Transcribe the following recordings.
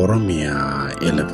OROMIA11.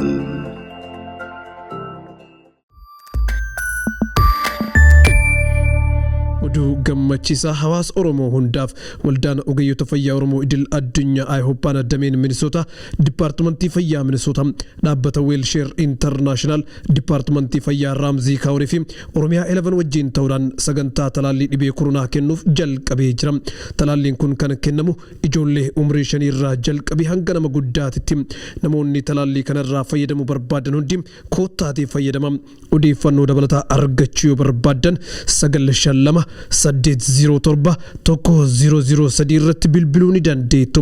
Oduu gammachiisaa hawaasa Oromoo hundaaf waldaan ogeeyyota fayyaa Oromoo idil addunyaa ayhoppaan addameen Minnesota Dipaartimentii Fayyaa Minnesota dhaabbata Wheelchair International Dipaartimentii Fayyaa Raamzii Kaawurii fi OROMIA11 wajjin ta'uudhaan sagantaa talaallii dhibee koronaa kennuuf jalqabee jira. Talaalliin kun kan kennamu ijoollee umrii 5 irraa jalqabee hanga nama guddaatitti. Namoonni talaallii kanarraa fayyadamuu barbaadan hundi koottaatii fayyadama. Odeeffannoo dabalataa argachuu yoo barbaadan 952 807 1003 irratti bilbiluu ni dandeettu.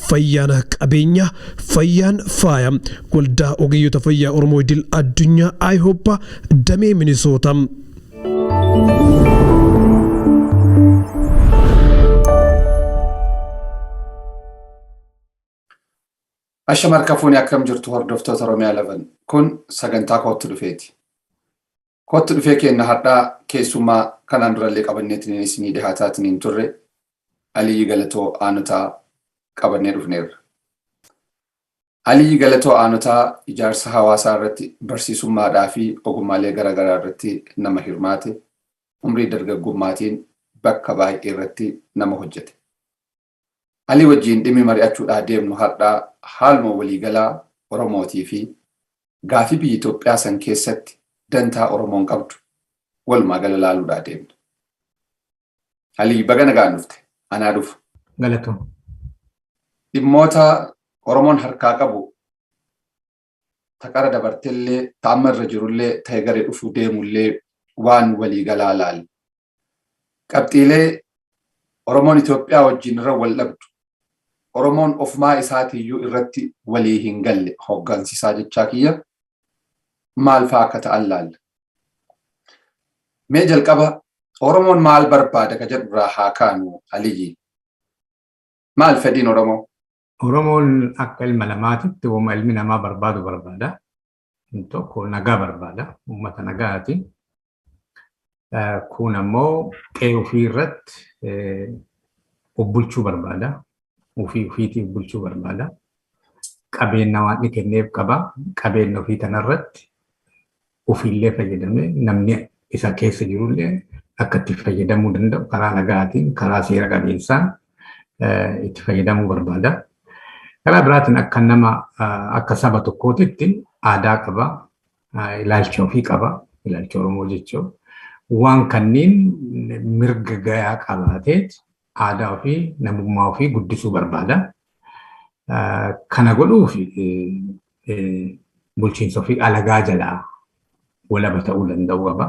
Fayyaan qabeenya, fayyaan faaya. Waldaa ogeeyyota fayyaa Oromoo idil addunyaa ayhoppa damee Minnesota. Ashamar kafuuni akkam jirtu hordoftoota OROMIA11 kun sagantaa Koottu Dhufeeti. Koottu Dhufee keenya har'aa keessummaa kanaan durallee qabanneetiin isinii dhihaataatiin turre Aliyyi Galatoo Aanotaa qabannee dhufneerra. Aliyyi Galatoo Aanotaa ijaarsa hawaasaa irratti barsiisummaadhaa fi ogummaalee garaagaraa irratti nama hirmaate, umrii dargaggummaatiin bakka baay'ee irratti nama hojjete. Alii wajjin dhimmi mari'achuudhaa deemnu har'aa haaluma waliigalaa Oromootii fi gaafii biyya Itoophiyaa san keessatti dantaa Oromoon qabdu walumaa gala laaluudhaa deemna. Alii baga nagaan dhufte anaa dhufu. Galatoo. Dhimmoota Oromoon harkaa qabu taqara dabartellee ta'amma irra jirullee ta'e garee dhufuu deemullee waan waliigalaa laal. Qabxiilee Oromoon Itoophiyaa wajjin irra wal dhabdu. Oromoon ofumaa isaatiiyyuu irratti walii hin galle hoggansiisaa jechaa kiyya maal fa'aa akka ta'an laalla. Mee jalqaba Oromoon maal barbaada ka jedhurraa haa kaanu Aliyyi. Maal fedhiin Oromoo? Oromoon akka ilma namaatitti uuma ilmi namaa barbaadu barbaada. Tokko nagaa barbaada. Uummata nagaati. Kun ammoo qe'ee ofii irratti bulchuu barbaada. Ofiitiif bulchuu barbaada. Qabeenya waan kenneef qaba. Qabeenya ofii tanarratti ofiillee fayyadamee namni isa keessa jirullee akka itti fayyadamuu danda'u karaa nagaatiin, karaa seera qabeessaan itti fayyadamuu barbaada. Karaa biraatiin akka nama akka saba tokkootitti aadaa qaba, ilaalcha ofii qaba, ilaalcha Oromoo jechuun. Waan kanneen mirga gayaa qabaateet aadaa ofii, namummaa ofii guddisuu barbaada. Kana godhuuf bulchiinsa ofii alagaa jalaa walaba ta'uu danda'u qaba.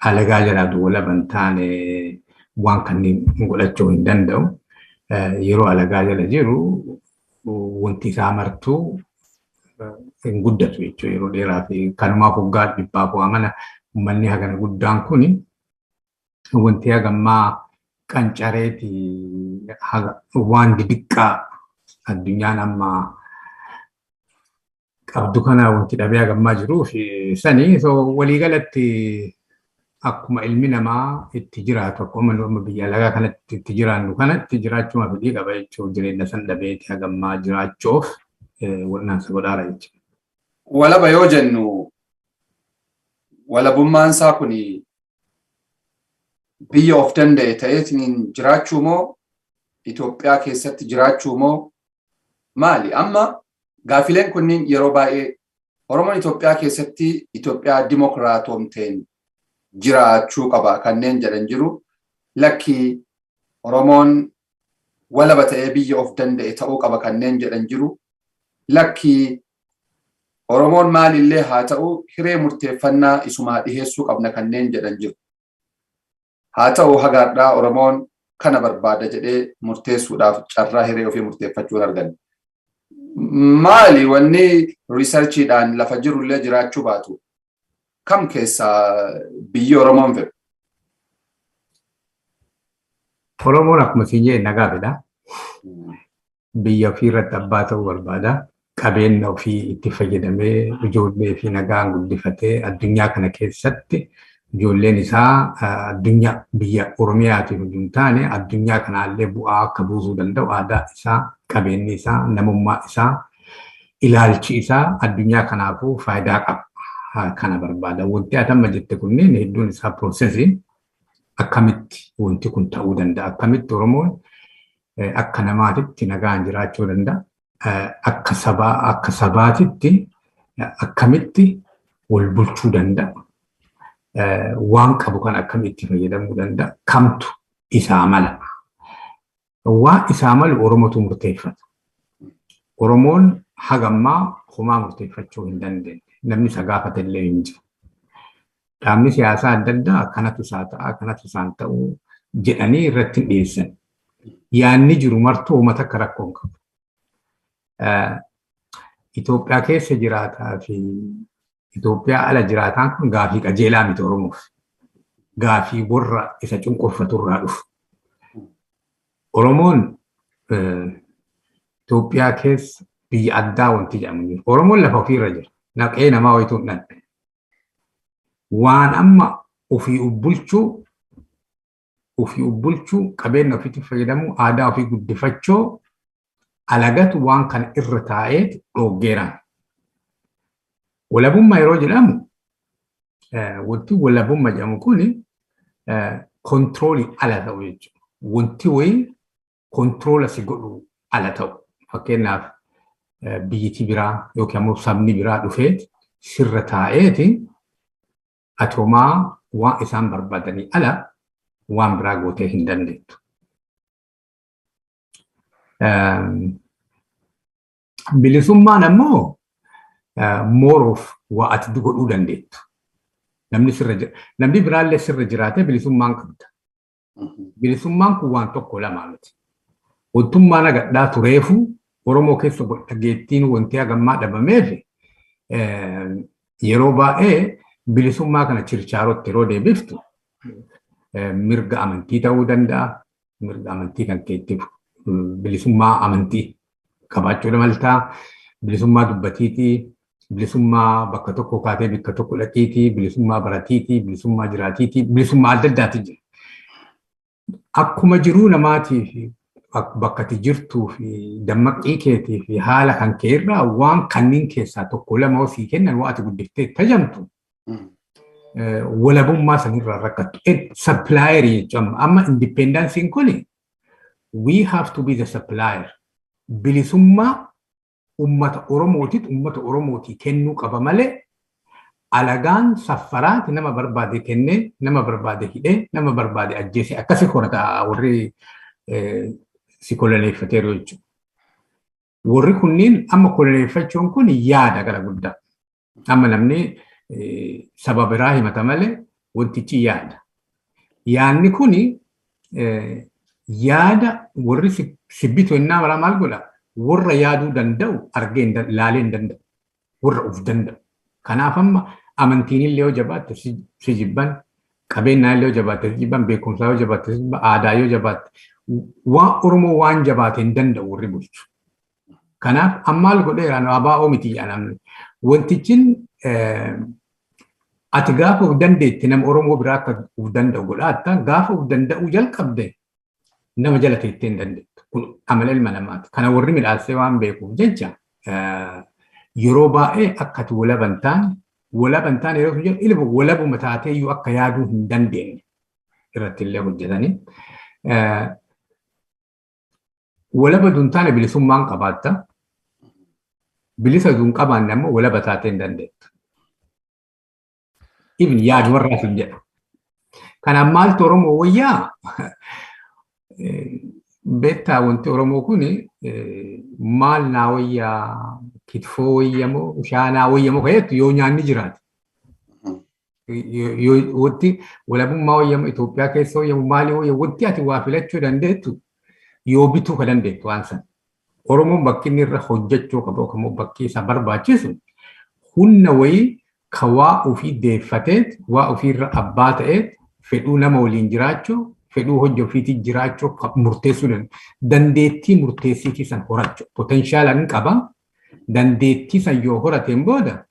Alagaa jalaa walaba hin taane waan kanneen godhachuu hin danda'u. Yeroo alagaa jala jiru wanti isaa martuu hin guddatu jechuudha yeroo dheeraa fi kanumaaf waggaa dhibbaaf waamana uummanni hagana guddaan kuni wanti hagammaa qancareeti waan didiqqaa addunyaan amma qabdu kana wanti dhabee hagammaa jiruuf sanii waliigalatti akkuma ilmi namaa itti jiraatu akkuma biyya alagaa kanatti itti jiraannu kanatti jiraachuma fedhii qaba jechuun jireenya san dhabeeti hagammaa jiraachuuf wal'aansa godhaara jechuudha. Walaba yoo jennu walabummaan isaa kuni biyya of danda'e ta'eetiin jiraachuu moo Itoophiyaa keessatti jiraachuu moo maali? Amma gaafileen kunniin yeroo baay'ee Oromoon Itoophiyaa keessatti Itoophiyaa dimokiraatoomteen jiraachuu qaba kanneen jedhan jiru. Lakki Oromoon walaba ta'ee biyya of danda'e ta'uu qaba kanneen jedhan jiru. Lakki Oromoon maalillee haa ta'u hiree murteeffannaa isumaa dhiheessuu qabna kanneen jedhan jiru. Haa ta'u hagaadhaa Oromoon kana barbaada jedhee murteessuudhaaf carraa hiree ofii murteeffachuun arganne. Maali wanni riisarchiidhaan lafa jirullee jiraachuu baatu? Kam keessaa biyyi Oromoon fedhu? Oromoon akkuma siinjee nagaa fedha. Biyya ofii irratti abbaa ta'uu barbaada. Qabeenya ofii itti fayyadamee ijoollee fi nagaan guddifatee addunyaa kana keessatti ijoolleen isaa addunyaa biyya Oromiyaatiin hin taane addunyaa kanaallee bu'aa akka buusuu danda'u aadaa isaa, qabeenyi isaa, namummaa isaa, ilaalchi isaa addunyaa kanaafuu faayidaa qaba. Kana barbaada. Wanti atamma jette kunneen hedduun isaa piroosesii akkamitti wanti kun ta'uu danda'a. Akkamitti Oromoon akka namaatitti nagaan jiraachuu danda'a. Akka sabaatitti akkamitti wal bulchuu danda'a. Waan qabu kan akkamitti fayyadamuu danda'a. Kamtu isaa mala. Waan isaa malu Oromootu murteeffata. Oromoon hagammaa homaa murteeffachuu hin dandeenye. Namni isa gaafatallee hin jiru. Dhaabni siyaasaa adda addaa akkanatu isaa ta'a, akkanatu isaan ta'uu jedhanii irratti dhiyeessan. Yaanni jiru martuu uummata akka rakkoo hin qabu. Itoophiyaa keessa jiraataa fi Itoophiyaa ala jiraataan kun gaafii qajeelaa miti Oromoof. Gaafii warra isa cunqurfatu irraa dhufu. Oromoon Itoophiyaa keessa biyya addaa wanti jedhamu jiru. Oromoon lafa ofiirra jira. Naqee namaa wayituu hin dhabne. Waan amma ofii ubbulchuu qabeenya ofiitti fayyadamu aadaa ofii guddifachuu alagatu waan kan irra taa'ee dhoggeeraan. Walabummaa yeroo jedhamu wanti walabummaa jedhamu kuni kontiroolii ala ta'u jechuudha. Wanti wayii kontiroola si godhu ala ta'u. Fakkeenyaaf biyyiti biraa yookiin immoo sabni biraa dhufee sirra taa'eeti atoomaa waan isaan barbaadanii ala waan biraa gootee hin dandeettu. Bilisummaan ammoo mooruuf waa ati godhuu dandeettu. Namni biraallee sirra jiraatee bilisummaan qabda. Bilisummaan kun waan tokko lama miti. Wantummaan agadhaa tureefu Oromoo keessa dhageettiin wanti hagammaa dhabameef yeroo baay'ee bilisummaa kana chirchaarotti yeroo deebiftu mirga amantii ta'uu danda'a. Mirga amantii kan keettiif bilisummaa amantii qabaachuu maltaa, bilisummaa dubbatiitii, bilisummaa bakka tokko kaatee bakka tokko dhaqiitii, bilisummaa baratiitii, bilisummaa jiraatiitii, bilisummaa adda addaati jira. Akkuma jiruu namaatiif bakka ati jirtuu fi dammaqii keetii fi haala kan kee irraa waan kanneen keessaa tokko lama osii kennan waan ati guddiftee tajamtu walabummaa sanirraa rakkattu. Supplier jechuun amma independence kuni we have to be the supplier. Bilisummaa ummata Oromootii kennuu qaba malee alagaan saffaraati nama barbaade kennee, nama barbaade hidhee, nama barbaade ajjeese akkasii korata warri si koloneeffateeru jechuudha. Warri kunniin amma koloneeffachuun kun yaada gara guddaa. Amma namni sababa biraa himata malee wantichi yaada. Yaadni kuni yaada warri sibbitu innaa maraa maal godha? Warra yaaduu danda'u argee ilaalee hin danda'u. Warra of danda'u. Kanaaf amma amantiin illee yoo jabaatte si jibban, qabeenyaa illee yoo jabaatte si jibban, beekumsaa yoo jabaatte si jibban, aadaa yoo jabaatte waan Oromoo waan jabaate hin danda'u warri bulchu. Kanaaf ammaal godheeraan abaa'oo miti jedhamni. Wantichin ati gaafa of dandeetti nama Oromoo biraa akka of danda'u godhaatta gaafa of danda'uu jalqabde nama jala teettee hin dandeettu. Kun amala ilma namaati. Kana warri midhaasee waan beekuuf jecha yeroo baay'ee akkati walabantaan yeroo jedhu ilma walabuma taateeyyuu akka yaaduu hin dandeenye irratti illee hojjetanii. Walaba duntaane bilisummaan qabaatta. Bilisa dun qabaanne ammoo walaba taatee hin dandeettu. Ibn yaadu warraas hin jedha. Kanaan maaltu Oromoo wayyaa? Beektaa wanti Oromoo kuni maal naa wayyaa, kitfoo wayyamoo, shaanaa wayyamoo ka'eetu yoo nyaanni jiraate. Wanti walabummaa wayyamoo Itoophiyaa keessa wayyamoo maali wayyamoo wanti ati waa filachuu dandeettu yoo bituu ka dandeettu waan sana. Oromoon bakki inni irra hojjechuu qabu yookaan bakki isa barbaachisu humna wayii ka waa ofii deeffateet, waa ofiirra abbaa ta'eet, fedhuu nama waliin jiraachuu, fedhuu hojii ofiitii jiraachuu murteessuu danda'u. Dandeettii murteessiitii san horachuu. Potenshaala ni qaba. Dandeettii san yoo horateen booda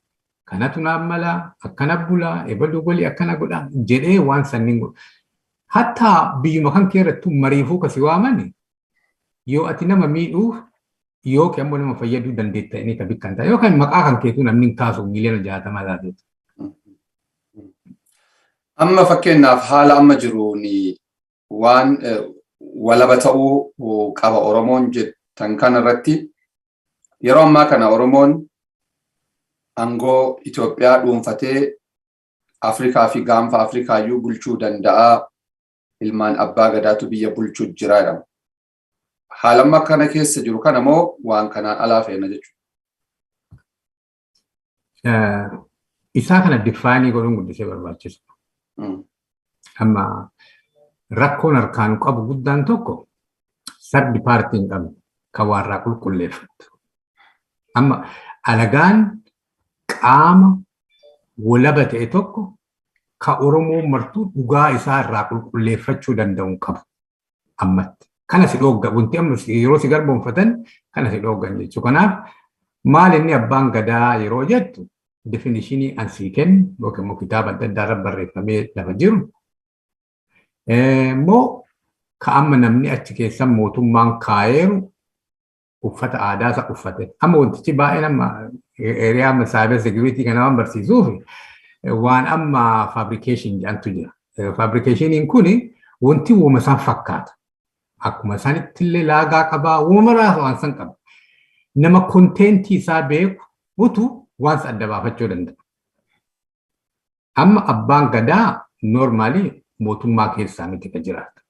kanatu naaf mala, akkana bula, ebaluu golii akkana godha jedhee waan sanniin godhu. Hatta biyyuma kan keerrattu mariifuu kasi waamani yoo ati nama miidhuuf yookiin ammoo nama fayyaduu dandeetta inni ka bikkan ta'a yookaan maqaa kan keetu namni hin kaasu miliyoona 60 laateetu. Amma fakkeenyaaf haala amma jiruun waan walaba ta'uu qaba Oromoon jettan kanarratti yeroo ammaa kana Oromoon aangoo Itoophiyaa dhuunfatee Afrikaa fi gaanfa Afrikaayyuu bulchuu danda'a. Ilmaan abbaa gadaatu biyya bulchuu jira jedhama. Haala amma kana keessa jiru kana moo waan kanaan alaa feena jechuudha? Isaa kana difaanii godhuun guddisee barbaachisa. Amma rakkoon harkaan qabu guddaan tokko sardi paartiin qabu kan warraa qulqulleeffatu. Amma alagaan qaama walaba ta'e tokko ka Oromoo martuu dhugaa isaa irraa qulqulleeffachuu danda'u qabu. Ammatti kana si dhoogga wanti amma yeroo si garboomfatan kana si dhooggan jechuudha. Kanaaf maal inni abbaan gadaa yeroo jettu definishinii ansii kennu yookiin immoo kitaaba adda addaa irra barreeffamee lafa jiru. Immoo ka amma namni achi keessa mootummaan kaayeeru uffata aadaa isaa uffate. Amma wantichi baay'een amma eriyaa amma cyber security kana waan barsiisuuf waan amma fabrication jedhantu jira. Fabricationiin kuni wanti uuma isaan fakkaata. Akkuma isaanitti illee laagaa qabaa, uuma raasa waan san qaba. Nama konteentii isaa beeku utu waan isa adda baafachuu danda'a. Amma abbaan gadaa normaalii mootummaa keessaa miti kan jiraatu.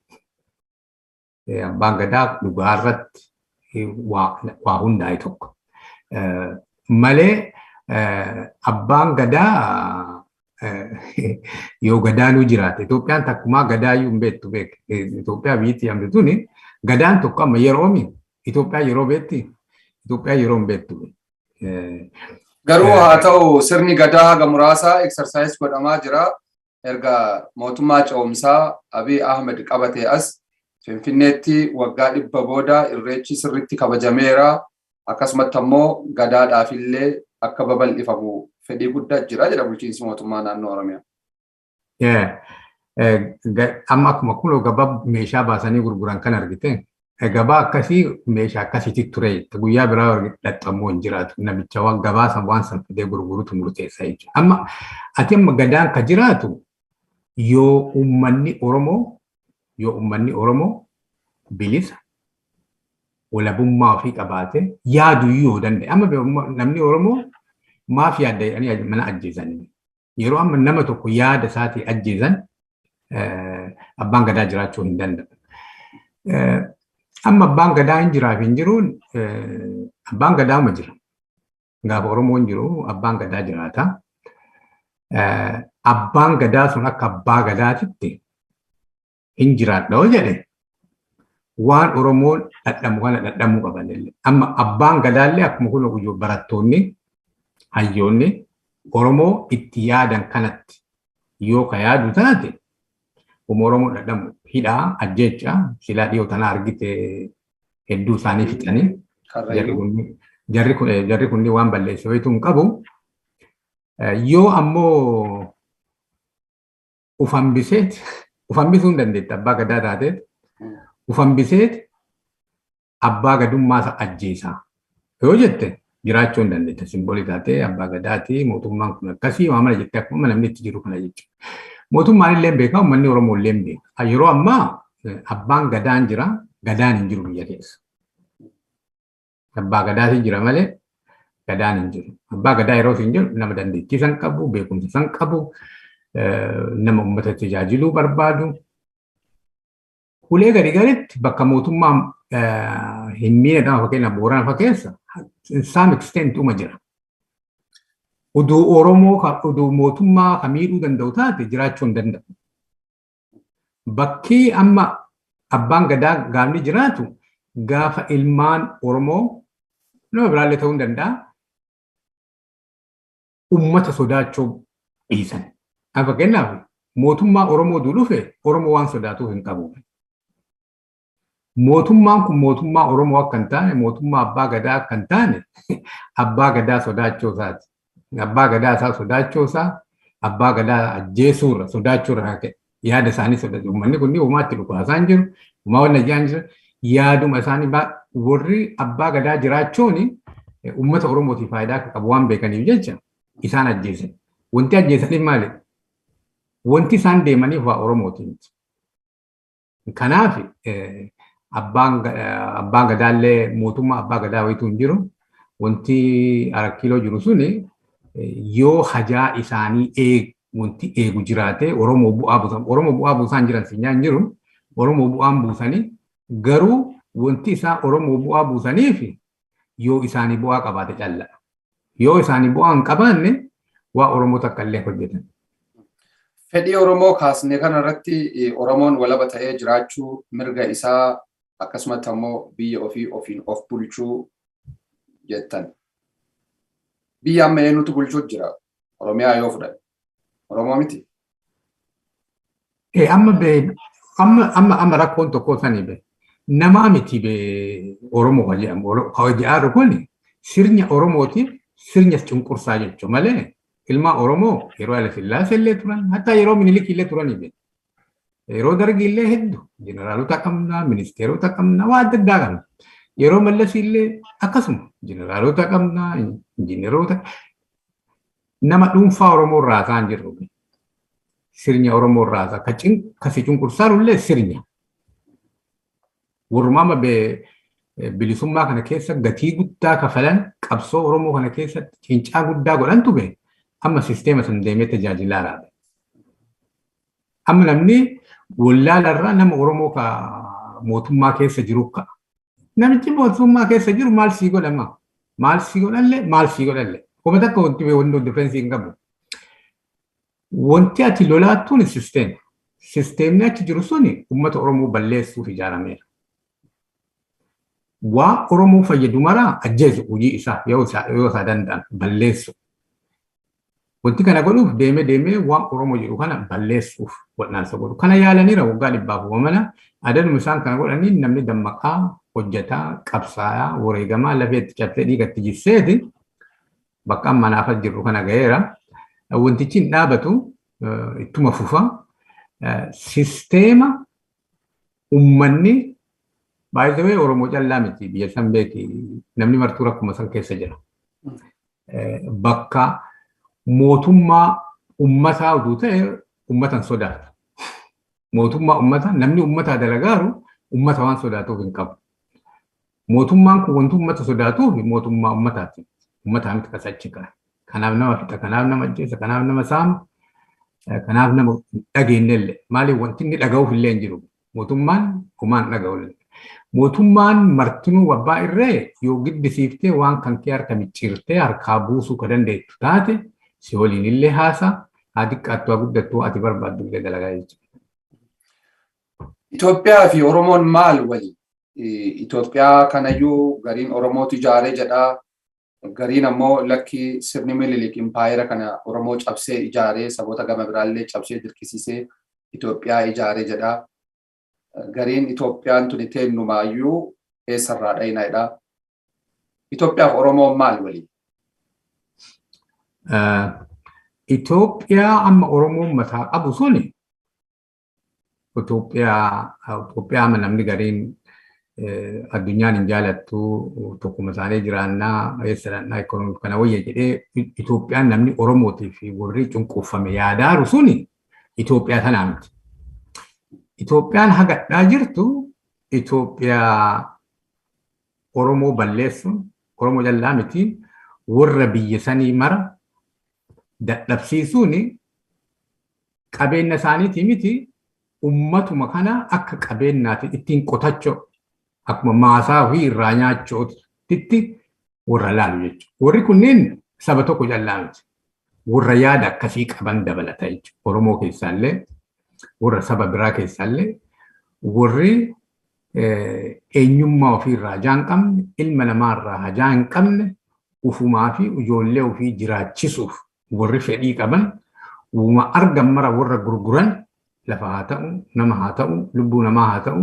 Abbaan gadaa dhugaa irratti waa hundaa'e tokko. Malee abbaan gadaa yoo gadaanuu jiraate Itoophiyaan takkumaa gadaayyuu hin beektu beek. Itoophiyaa biyyatti hamdituuni gadaan tokko amma yeroomi Itoophiyaa yeroo beekti Itoophiyaa yeroo hin beektu. Garuu haa ta'u sirni gadaa haga muraasaa exercise godhamaa jira. Erga mootummaa ce'umsaa Abiy Ahmed qabatee as Finfinneetti waggaa 100 booda irreechi sirriitti kabajameera. Akkasumatti ammoo gadaadhaaf illee akka babal'ifamu fedhii guddaa jira jedha bulchiinsi mootummaa naannoo Oromiyaa. Amma akkuma kun gabaa meeshaa baasanii gurguran kan argite. Gabaa akkasii meeshaa akkasiitti ture guyyaa biraa dhaxxamoo hin jiraatu. Namicha waan gabaasa waan san fidee gurgurutu murteessa jechuudha. Amma ati amma gadaan ka jiraatu yoo uummanni Oromoo bilisa walabummaa ofii qabaate yaadu yoo danda'e. Amma namni Oromoo maaf yaadda jedhanii mana ajjeesanii. Yeroo amma nama tokko yaada isaatii ajjeesan abbaan gadaa jiraachuu hin danda'u. Amma abbaan gadaa hin jiraaf hin jiruun abbaan gadaa uma jira. Gaafa Oromoo hin jiru abbaan gadaa jiraata. Abbaan gadaa sun akka abbaa gadaatitti hin jiraadha jedhe waan Oromoon dhadhamu kana dhadhamuu qaban illee. Amma abbaan gadaallee akkuma kun barattoonni hayyoonni Oromoo itti yaadan kanatti yoo ka yaadu taate Oromoo dhadhamu hidhaa ajjeechaa silaa dhiyoo tanaa argite hedduu isaanii fixanii jarri kunni waan balleesse wayituu hin qabu. Yoo ammoo ufambisuu hin dandeetta abbaa gadaa taateet ufambiseet abbaa gadummaa ajjeesaa yoo jette jiraachuu hin dandeetta. Simboolii taatee abbaa gadaati mootummaan kun akkasii waamana jettee akkuma namni itti jiru kana jechuudha. Mootummaan illee beekaa uummanni Oromoo illee beeka. Yeroo ammaa abbaan gadaan jira gadaan hin jiru biyya keessa. Abbaa gadaati jira malee gadaan hin jiru. Abbaa gadaa yeroo hin jiru nama dandeettii san qabu beekumsa san qabu nama uummata tajaajiluu barbaadu. Ulee gadi gaditti bakka mootummaa hin miidhagama fakkeenyaaf Boorana fakkeessa some extent uma jira. Oduu Oromoo oduu mootummaa ka miidhuu danda'u taate jiraachuu hin danda'u. Bakki amma abbaan gadaa gaafni jiraatu gaafa ilmaan Oromoo nama biraallee ta'uu hin danda'a. Uummata sodaachuu dhiisan. Fakkeenyaaf mootummaa Oromoo dhufe Oromoo waan sodaatuuf hin qabu. Mootummaan kun mootummaa Oromoo akka hin taane mootummaa abbaa gadaa akka hin taane abbaa gadaa sodaachuu isaati. abbaa gadaa isaa sodaachuusaa abbaa gadaa ajjeesuurra sodaachuurra haa ta'e yaada isaanii sodaatu. Uummanni kun uumaatti dhukaasaan jiru, uumaa wal ajjaan jiru, yaaduma isaanii warri abbaa gadaa jiraachuun uummata Oromootiif faayidaa akka qabu waan beekaniif jecha isaan ajjeesan. Wanti ajjeesaniif maali? Wanti isaan deemaniif waa Oromootiin. Kanaaf abbaan gadaallee mootummaa abbaa gadaa wayituu hin jiru. Wanti arakkiloo jiru suni yoo hajaa isaanii wanti eegu jiraate Oromoo bu'aa buusan. Oromoo bu'aa buusaan jiran sinyaan jiru. Oromoo bu'aan buusanii garuu wanti isaa Oromoo bu'aa buusaniif yoo isaanii bu'aa qabaate calla. Yoo isaanii bu'aa hin qabaanne waa Oromoo takka illee hojjetan. Fedhii Oromoo kaasnee kanarratti Oromoon walaba ta'ee jiraachuu mirga isaa akkasumas immoo biyya ofiin of bulchuu jettan. Biyya amma eenyutu bulchuu jira? Oromiyaa yoo fudhan. Oromoo miti. Amma rakkoon tokko sanii be. Nama miti be Oromoo hojii kun sirnya Oromootiif sirnya cunqursaa jechuun malee ilma Oromoo yeroo Haile Sillaasee illee turan hatta yeroo Minilik illee turanii be. Yeroo Dargii illee hedduu jeneraalota qabna, ministeerota qabna, waan adda addaa qabna. Yeroo Mallas illee akkasuma jeneraalota qabna, injineerota nama dhuunfaa Oromoo irraa ta'an jirru. Sirnya Oromoo irraa ta'a. Kasi cunqursaaru illee sirnya. Warrumaama bilisummaa kana keessa gatii guddaa kafalan qabsoo Oromoo kana keessatti cincaa guddaa godhantu be amma sisteema san deemee tajaajilaa laata. Amma namni wallaalarraa nama Oromoo ka mootummaa keessa jiru ka'a. Namichi mootummaa keessa jiru maal sii godhama? Maal sii godhalle? Kuma takka wanti wandoo difeensi hin qabu. Wanti ati lolaattuun sisteema. Sisteemni achi jiru suni uummata Oromoo balleessuuf ijaarameera. Waa Oromoo fayyadu maraa ajjeesu hojii isaa yoo isaa danda'an balleessu. Wanti kana godhuuf deemee waan Oromoo jedhu kana balleessuuf wal'aansa godhu. Kana yaalaniira waggaa 100 adanuma isaan kana godhanii namni dammaqaa hojjetaa qabsaayaa wareegamaa lafeetti cabsee dhiigatti jisseeti bakka amma naafas jirru kana ga'eera. Wantichi hin dhaabatu ittuma fufa sisteema uummanni baay'ee Oromoo callaa miti biyya san beeki namni martuu rakkuma san keessa jira. Bakka mootummaa uummataa oduu ta'e uummatan sodaatu. Mootummaa uummataa namni uummataa dalagaaru uummata waan sodaatuuf hin qabu. Mootummaan kun wanti uummata sodaatuuf mootummaa uummataati. Uummataa miti kasachi qaba. Kanaaf nama fixa, kanaaf nama ajjeesa, kanaaf nama saama, kanaaf nama dhageenyellee. Maaliif wanti inni dhaga'uuf illee hin jiru. Mootummaan kumaan dhaga'u. Mootummaan martinuu abbaa irree yoo giddisiiftee waan kan kee harka micciirtee harkaa buusuu ka dandeettu taate si waliin illee haasa haa xiqqaattuu haa guddattuu ati barbaaddu illee dalagaa jechuudha. Itoophiyaa fi Oromoon maal waliin? Itoophiyaa kanayyuu gariin Oromootu ijaaree jedhaa. Gariin ammoo lakki sirni Minilik impaayera kana Oromoo cabsee ijaaree saboota gama biraallee cabsee dirqisiisee Itoophiyaa ijaaree jedhaa. Gariin Itoophiyaan tuni teennumaayyuu eessarraa dhayinaadha. Itoophiyaa fi Oromoon maal waliin? Itoophiyaa amma Oromoon mataa qabu suni Itoophiyaa amma namni gariin addunyaan hin jaalattu tokkuma isaanii jiraannaa eessadhannaa ekonomii kana wayya jedhee Itoophiyaan namni Oromootii fi warri cunquufame yaadaaru suni Itoophiyaa tanaa miti. Itoophiyaan hagadhaa jirtu Itoophiyaa Oromoo balleessuun Oromoo jallaa miti warra biyya sanii mara dadhabsiisuun qabeenya isaaniitii miti ummatuma kana akka qabeenyaatti ittiin qotachuu akkuma maasaa fi irraa nyaachuutti warra laalu jechuudha. Warri kunneen saba tokko jallaa miti. Warra yaada akkasii qaban dabalata jechuudha. Oromoo keessaallee warra saba biraa keessaallee warri eenyummaa ofiirraa hajaa hin qabne ilma namaarraa hajaa hin qabne ufumaa fi ijoollee ofii jiraachisuuf warri fedhii qaban uuma argan mara warra gurguran lafa haa ta'u nama haa ta'u lubbuu namaa haa ta'u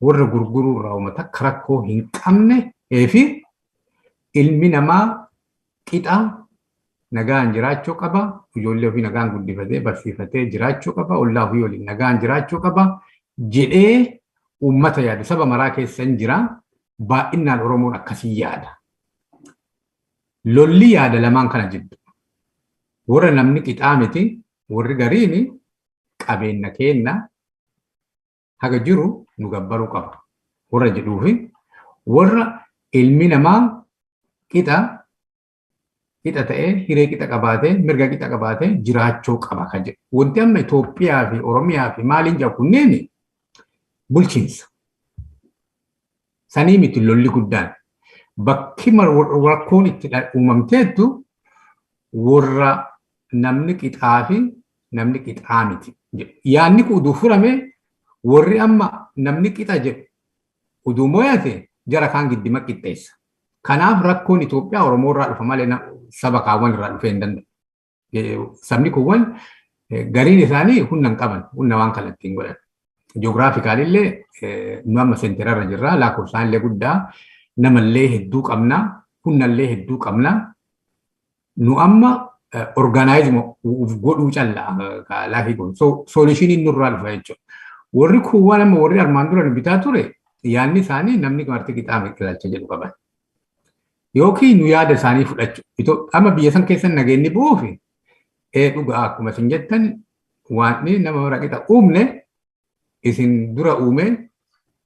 warra gurguruu irraa uummata rakkoo hin qabne fi ilmi namaa qixa nagaan jiraachuu qaba. Ijoollee ofii nagaan guddifatee barsiifatee jiraachuu qaba. Ollaa ofii waliin nagaan jiraachuu qaba. Jedhee uummata yaadu saba maraa keessa hin jira. Baay'inaan Oromoon akkasii yaada. Lolli yaada lamaan kana jiddu. Warra namni qixaa miti, warri gariini qabeenya kenna haga jiru nu gabbaruu qaba. Warra jedhuufi warra ilmi namaa qixa ta'ee hiree qixa qabaatee mirga qixa qabaatee jiraachuu qaba kan jedhu. Wanti amma Itoophiyaa fi Oromiyaa fi maaliin jedhu kunneen bulchiinsa. Sanii miti lolli guddaan. Bakki rakkoon itti uumamteettu warra namni qixaa fi namni qixaa miti. Yaanni kun uduu furame warri amma namni qixa jedhu uduu mo'ate jara kaan giddima qixxeessa. Kanaaf rakkoon Itoophiyaa Oromoo irraa dhufa malee saba kaawwan irraa dhufee hin danda'u. Sabni kuuwwan gariin isaanii humna hin qaban, humna waan kallattii hin godhan. Ji'oogiraafikaalillee nu amma seenterarra jirra, lakkoofsaan illee guddaa, namallee hedduu qabna, humnallee hedduu qabna. Nu amma orgaanaayizima godhuu callaa laafii kun soolishiiniin nurraa dhufa jechuudha. Warri kuuwwan amma warri armaan dura nu bitaa ture yaanni isaanii namni marti qixaa ilaalcha jedhu qaban. Yookiin nu yaada isaanii fudhachuu. Amma biyya san keessa nageenyi bu'uufi dhugaa akkuma isin jettan waan nama mara qixa uumne isin dura uume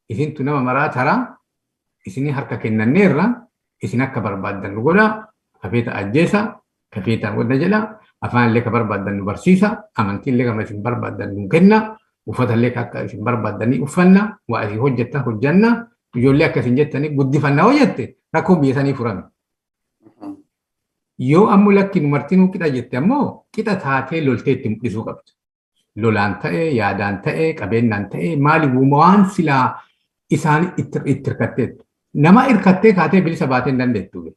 isintu nama maraa taraa isinii harka kennanneerra isin akka barbaaddan nu godha kafeeta ajjeesa kafeetaan wadda jedha afaan illee ka barbaaddan nu barsiisa amantii illee kama isin barbaaddan nu kenna uffata illee akka isin barbaaddanii uffanna waa isin hojjettan hojjanna ijoollee akka isin jettanii guddifannaa hojjette rakkoon biyya sanii furame. Yoo ammoo lakki nu martinuu qixa jette ammoo qixa taatee loltee itti mul'isuu qabdu. Lolaan ta'ee, yaadaan ta'ee, qabeenyaan ta'ee maali waan silaa isaan itti hirkatteettu. Nama hirkattee kaatee bilisa baatee hin dandeettu.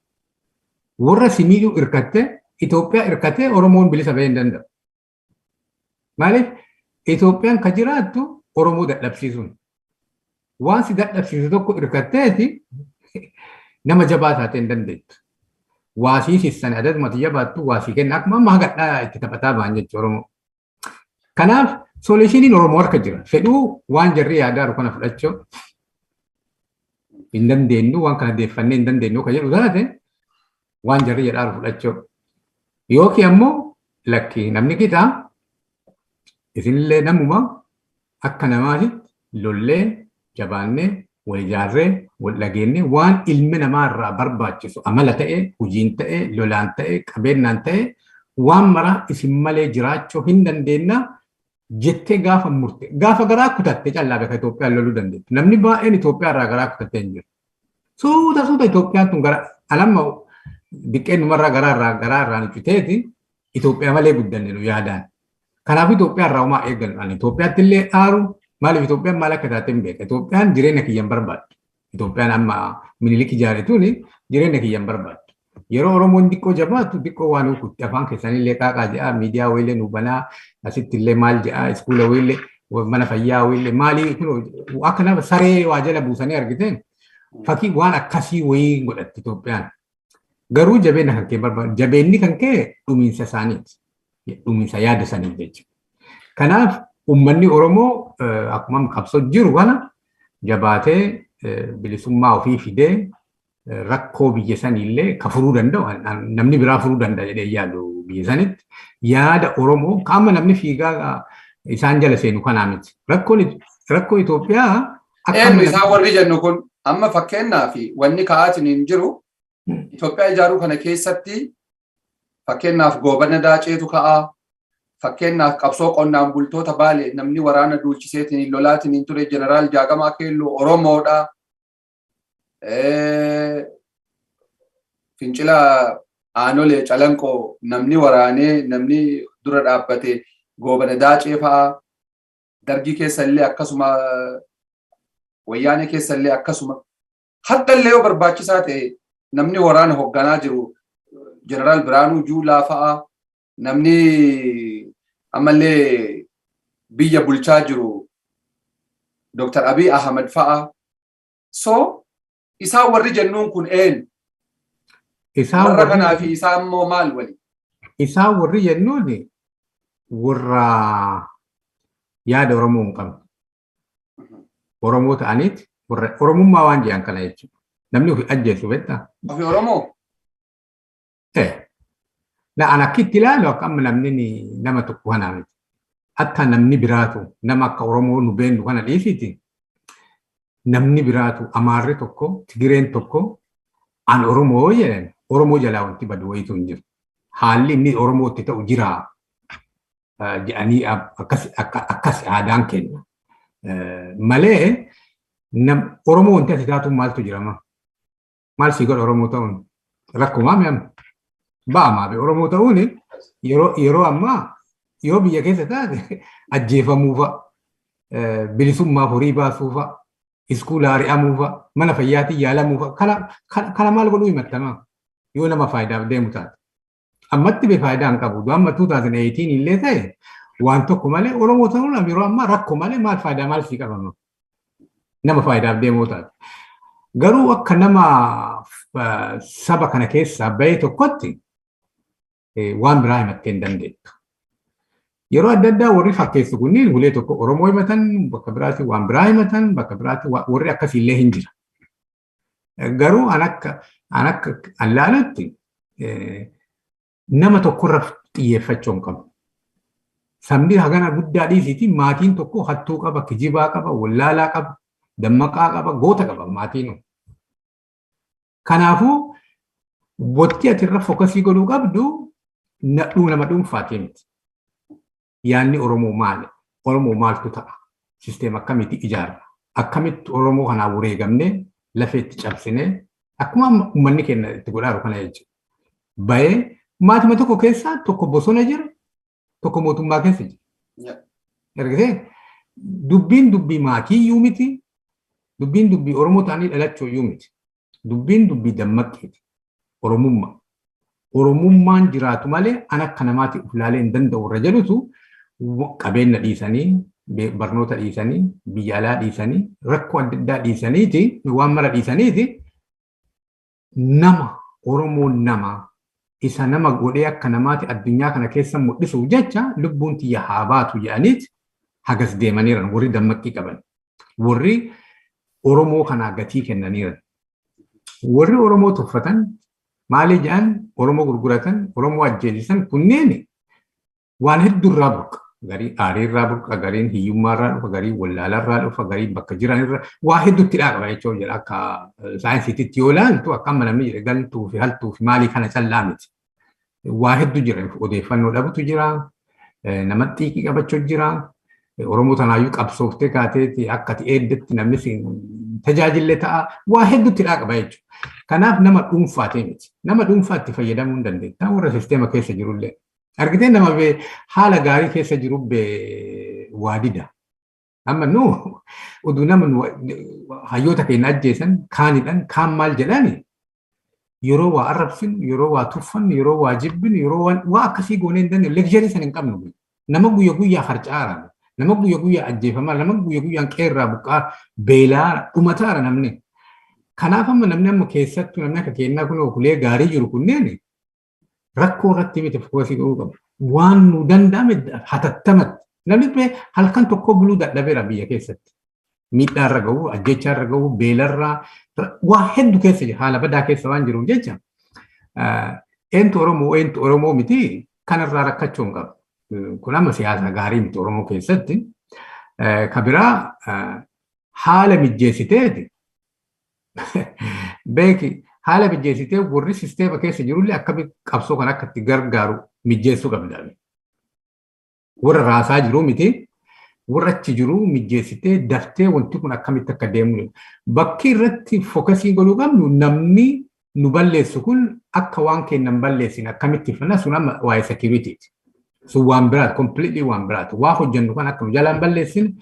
Warra simiidhuu hirkattee Itoophiyaa hirkattee Oromoon bilisa bahee hin danda'u. Maaliif Itoophiyaan kan jiraattu Oromoo dadhabsiisuun. Waan si dadhabsiisu tokko hirkatteeti nama jabaa taatee hin dandeettu. Waasii sissan adadumatti jabaattu waasii kenna akkuma amma hagadhaa itti taphataa ba'an jechuudha Oromoo. Kanaaf soolishiiniin Oromoo harka jira. Fedhuu waan jarri yaadaa kana fudhachuu hin dandeenyu waan kana deeffannee hin dandeenyu kan jedhu taate waan jarri jedhaa fudhachuu. Yookiin ammoo lakki namni qixaa isinillee namuma akka namaatitti lollee jabaannee wal ijaarree wal dhageennee waan ilmi namaa irraa barbaachisu amala ta'ee hojiin ta'ee lolaan ta'ee qabeenyaan ta'ee waan maraa isin malee jiraachuu hin dandeenna. Jettee gaafa murte gaafa garaa kutatte callaa beeka Itoophiyaan loluu dandeettu. Namni baay'een Itoophiyaa irraa garaa kutattee hin jiru. Suuta Itoophiyaan tun gara alamma diqqeen numarraa garaa irraa nuciteeti Itoophiyaa malee guddanne nu yaadaan. Kanaaf Itoophiyaa irraa homaa eeggannu. Itoophiyaatti illee aaru maaliif Itoophiyaan maal akka taate hin beeka. Itoophiyaan jireenya kiyyan barbaaddu. Itoophiyaan amma minilik ijaaretuun jireenya kiyyan barbaaddu. Yeroo Oromoon diqqoo jabaatu diqqoo waan ukutti afaan keessanillee qaaqaa jedhaa miidiyaa wayiillee nu banaa asitti illee maal jedhaa iskuula wayiillee mana fayyaa wayiillee maalii akka nama saree waa jala buusanii argiteen fakkii waan akkasii wayii godhatti Itoophiyaan. Garuu jabeenya kan kee barbaadu jabeenni kan kee dhumiinsa isaaniiti. Dhumiinsa yaada sanii jechuudha. Kanaaf uummanni Oromoo akkuma qabsoo jiru kana jabaatee bilisummaa ofii fidee rakkoo biyya sanillee ka furuu danda'u namni biraa furuu danda'a jedhee yaadu biyya sanitti yaada Oromoo qaama namni fiigaa isaan jala seenu kanaa miti. Rakkoo Itoophiyaa akka isaan warri jennu kun amma fakkeenyaa fi wanni ka'aatiin hin jiru Itoophiyaa ijaaruu kana keessatti fakkeenyaaf goobana daaceetu ka'aa fakkeenyaaf qabsoo qonnaan bultoota Baalee namni waraana duulchiseetiin lolaatiin hin ture jeneraal Jaagamaa Keelloo Oromoodha. Fincila aanolee calanqoo namni waraanee namni dura dhaabbate goobana daacee fa'aa dargii keessallee akkasuma wayyaanee keessallee akkasuma hatta illee yoo barbaachisaa ta'e namni waraana hoogganaa jiru jeneraal Biraanuu Juulaa fa'aa namni ammallee biyya bulchaa jiru Dr. Abiy Ahmed fa'aa so isaan warri jennuun kun een isaan warra kanaa fi isaan immoo maal wali isaa warri jennuun warra yaada Oromoo hin qabne. Oromoo ta'aniiti warra Oromummaa waan jedhan kana jechuudha. Namni ofii ajjeesu beektaa? Ofii Oromoo? An akkitti ilaalu akka amma namni nama tokko kanaa miti. Akka namni biraatu nama akka Oromoo nu beennu kana dhiisiti. Namni biraatu Amaarri tokko, Tigireen tokko an Oromoo jedhan Oromoo jalaa wanti badu wayitu hin jiru. Haalli inni Oromootti ta'u jira jedhanii akkas aadaan kenna. Malee Oromoo wanti ati taatu maaltu jirama? Maal sii godha Oromoo ta'uun? Rakkumaa mi'am? Ba'amaa Oromoo ta'uun yeroo ammaa yoo biyya keessa taate ajjeefamuufa, bilisummaaf horii baasuufa, iskuulaa ari'amuufa, mana fayyaatiin yaalamuufa kana maal godhuu himattamaa yoo nama faayidaaf deemu taate. Ammatti bee faayidaa hin qabu. Amma 2018 illee ta'e waan tokko malee Oromoo ta'uun yeroo ammaa rakko malee maal faayidaa maal sii qabama? Nama faayidaaf deemu taate. Garuu akka nama saba kana keessaa bahee tokkotti waan biraa himattee hin dandeettu. Yeroo adda addaa warri fakkeessu kunniin ulee tokko Oromoo himatan, bakka biraatti waan biraa himatan, bakka biraatti warri akkasiillee hin jira. Garuu an akka allaalutti nama tokkorra xiyyeeffachuu hin qabu. Sabni hagana guddaa dhiisiiti maatiin tokko hattuu qaba, kijibaa qaba, wallaalaa qaba, dammaqaa qaba, goota qaba maatiin. Kanaafuu wanti ati irra fookasii godhuu qabdu nama dhuunfaatii miti. Yaanni Oromoo maali? Oromoo maaltu ta'a? Sisteema akkamitti ijaarra? Akkamitti Oromoo kanaa wareegamnee lafeetti cabsinee akkuma uummanni keenya itti godhaaru kana jechuudha. Bahee maatima tokko keessaa tokko bosona jira, tokko mootummaa keessa jira. Ergasee dubbiin dubbii maatii iyyuu miti, dubbiin dubbii Oromoo ta'anii dhalachuu iyyuu miti. Dubbiin dubbii dammaqqiiti. Oromummaa. Oromummaan jiraatu malee an akka namaatti of ilaalee hin danda'u irra jedhutu qabeenya dhiisanii, barnoota dhiisanii, biyya alaa dhiisanii, rakkoo adda addaa dhiisaniiti, waan mara dhiisaniiti nama Oromoon nama isa nama godhee akka namaatti addunyaa kana keessa mul'isuuf jecha lubbuun tiyya haa baatu jedhaniiti hagas deemaniiran warri dammaqqii qaban. Warri Oromoo kanaa gatii kennaniiran. Warri Oromoo tuffatan maali jedhan Oromoo gurguratan, Oromoo ajjeesisan kunneen waan hedduurraa burqa. Garii aariirraa burqa, gariin hiyyummaarraa dhufa, garii wallaalarraa dhufa, garii bakka jiranirra waa hedduutti dhaaqaba jechuun jedha akka saayinsiititti yoo ilaaltu akka amma namni jedhe galtuu fi haltuu fi maalii kana callaa miti. Waa hedduu jira. Odeeffannoo dhabutu jira. Nama xiiqii qabachuu jira. Oromoo tanaayyuu qabsooftee kaateeti akka ati eeddetti namni tajaajillee ta'a. Waa hedduutti dhaaqaba jechuudha. Kanaaf nama dhuunfaatee miti. Nama dhuunfaatti fayyadamuu hin dandeetta. Warra sisteema keessa jirullee. Argitee nama haala gaarii keessa jiru waa dida. Amma oduu nama hayyoota keenya ajjeesan kaanidhaan kaan maal jedhani yeroo waa arrabsinu, yeroo waa tuffannu, yeroo waa jibbinu, yeroo waa akkasii goonee hin dandeenye lekcharii san hin qabnu. Nama guyya guyyaa harcaara. Nama guyya guyyaa ajjeefamaa. Nama guyya guyyaan qeerraa buqqaa beelaa dhumataara namni. Kanaaf amma namni amma keessattuu namni akka kennaa kun okulee gaarii jiru kunneen rakkoo irratti miti fookasii godhuu qabu. Waan nu danda'ame hatattamatti. Namni halkan tokko buluu dadhabeera biyya keessatti. Miidhaarra gahu, ajjechaarra gahu, beelarraa waa hedduu keessa jira. Haala badaa keessa waan jiruuf jecha. Eentu Oromoo miti kanarraa rakkachuu hin qabu. Kun amma siyaasa gaarii miti Oromoo keessatti. Ka biraa haala mijjeessiteeti. Beeki haala mijjeessitee warri sisteema keessa jirullee akkamitti qabsoo kan akka itti gargaaru mijjeessuu qabda. Warra raasaa jiru miti. Warra achi jiru mijjeessitee daftee wanti kun akkamitti akka deemu. Bakki irratti fookasii godhuu qabnu namni nu balleessu kun akka waan keenya hin balleessin akkamitti fanna sun amma waa'ee securityiti. Sun waan biraati, completely waan biraati. Waa hojjennu kan akka nu jalaan balleessin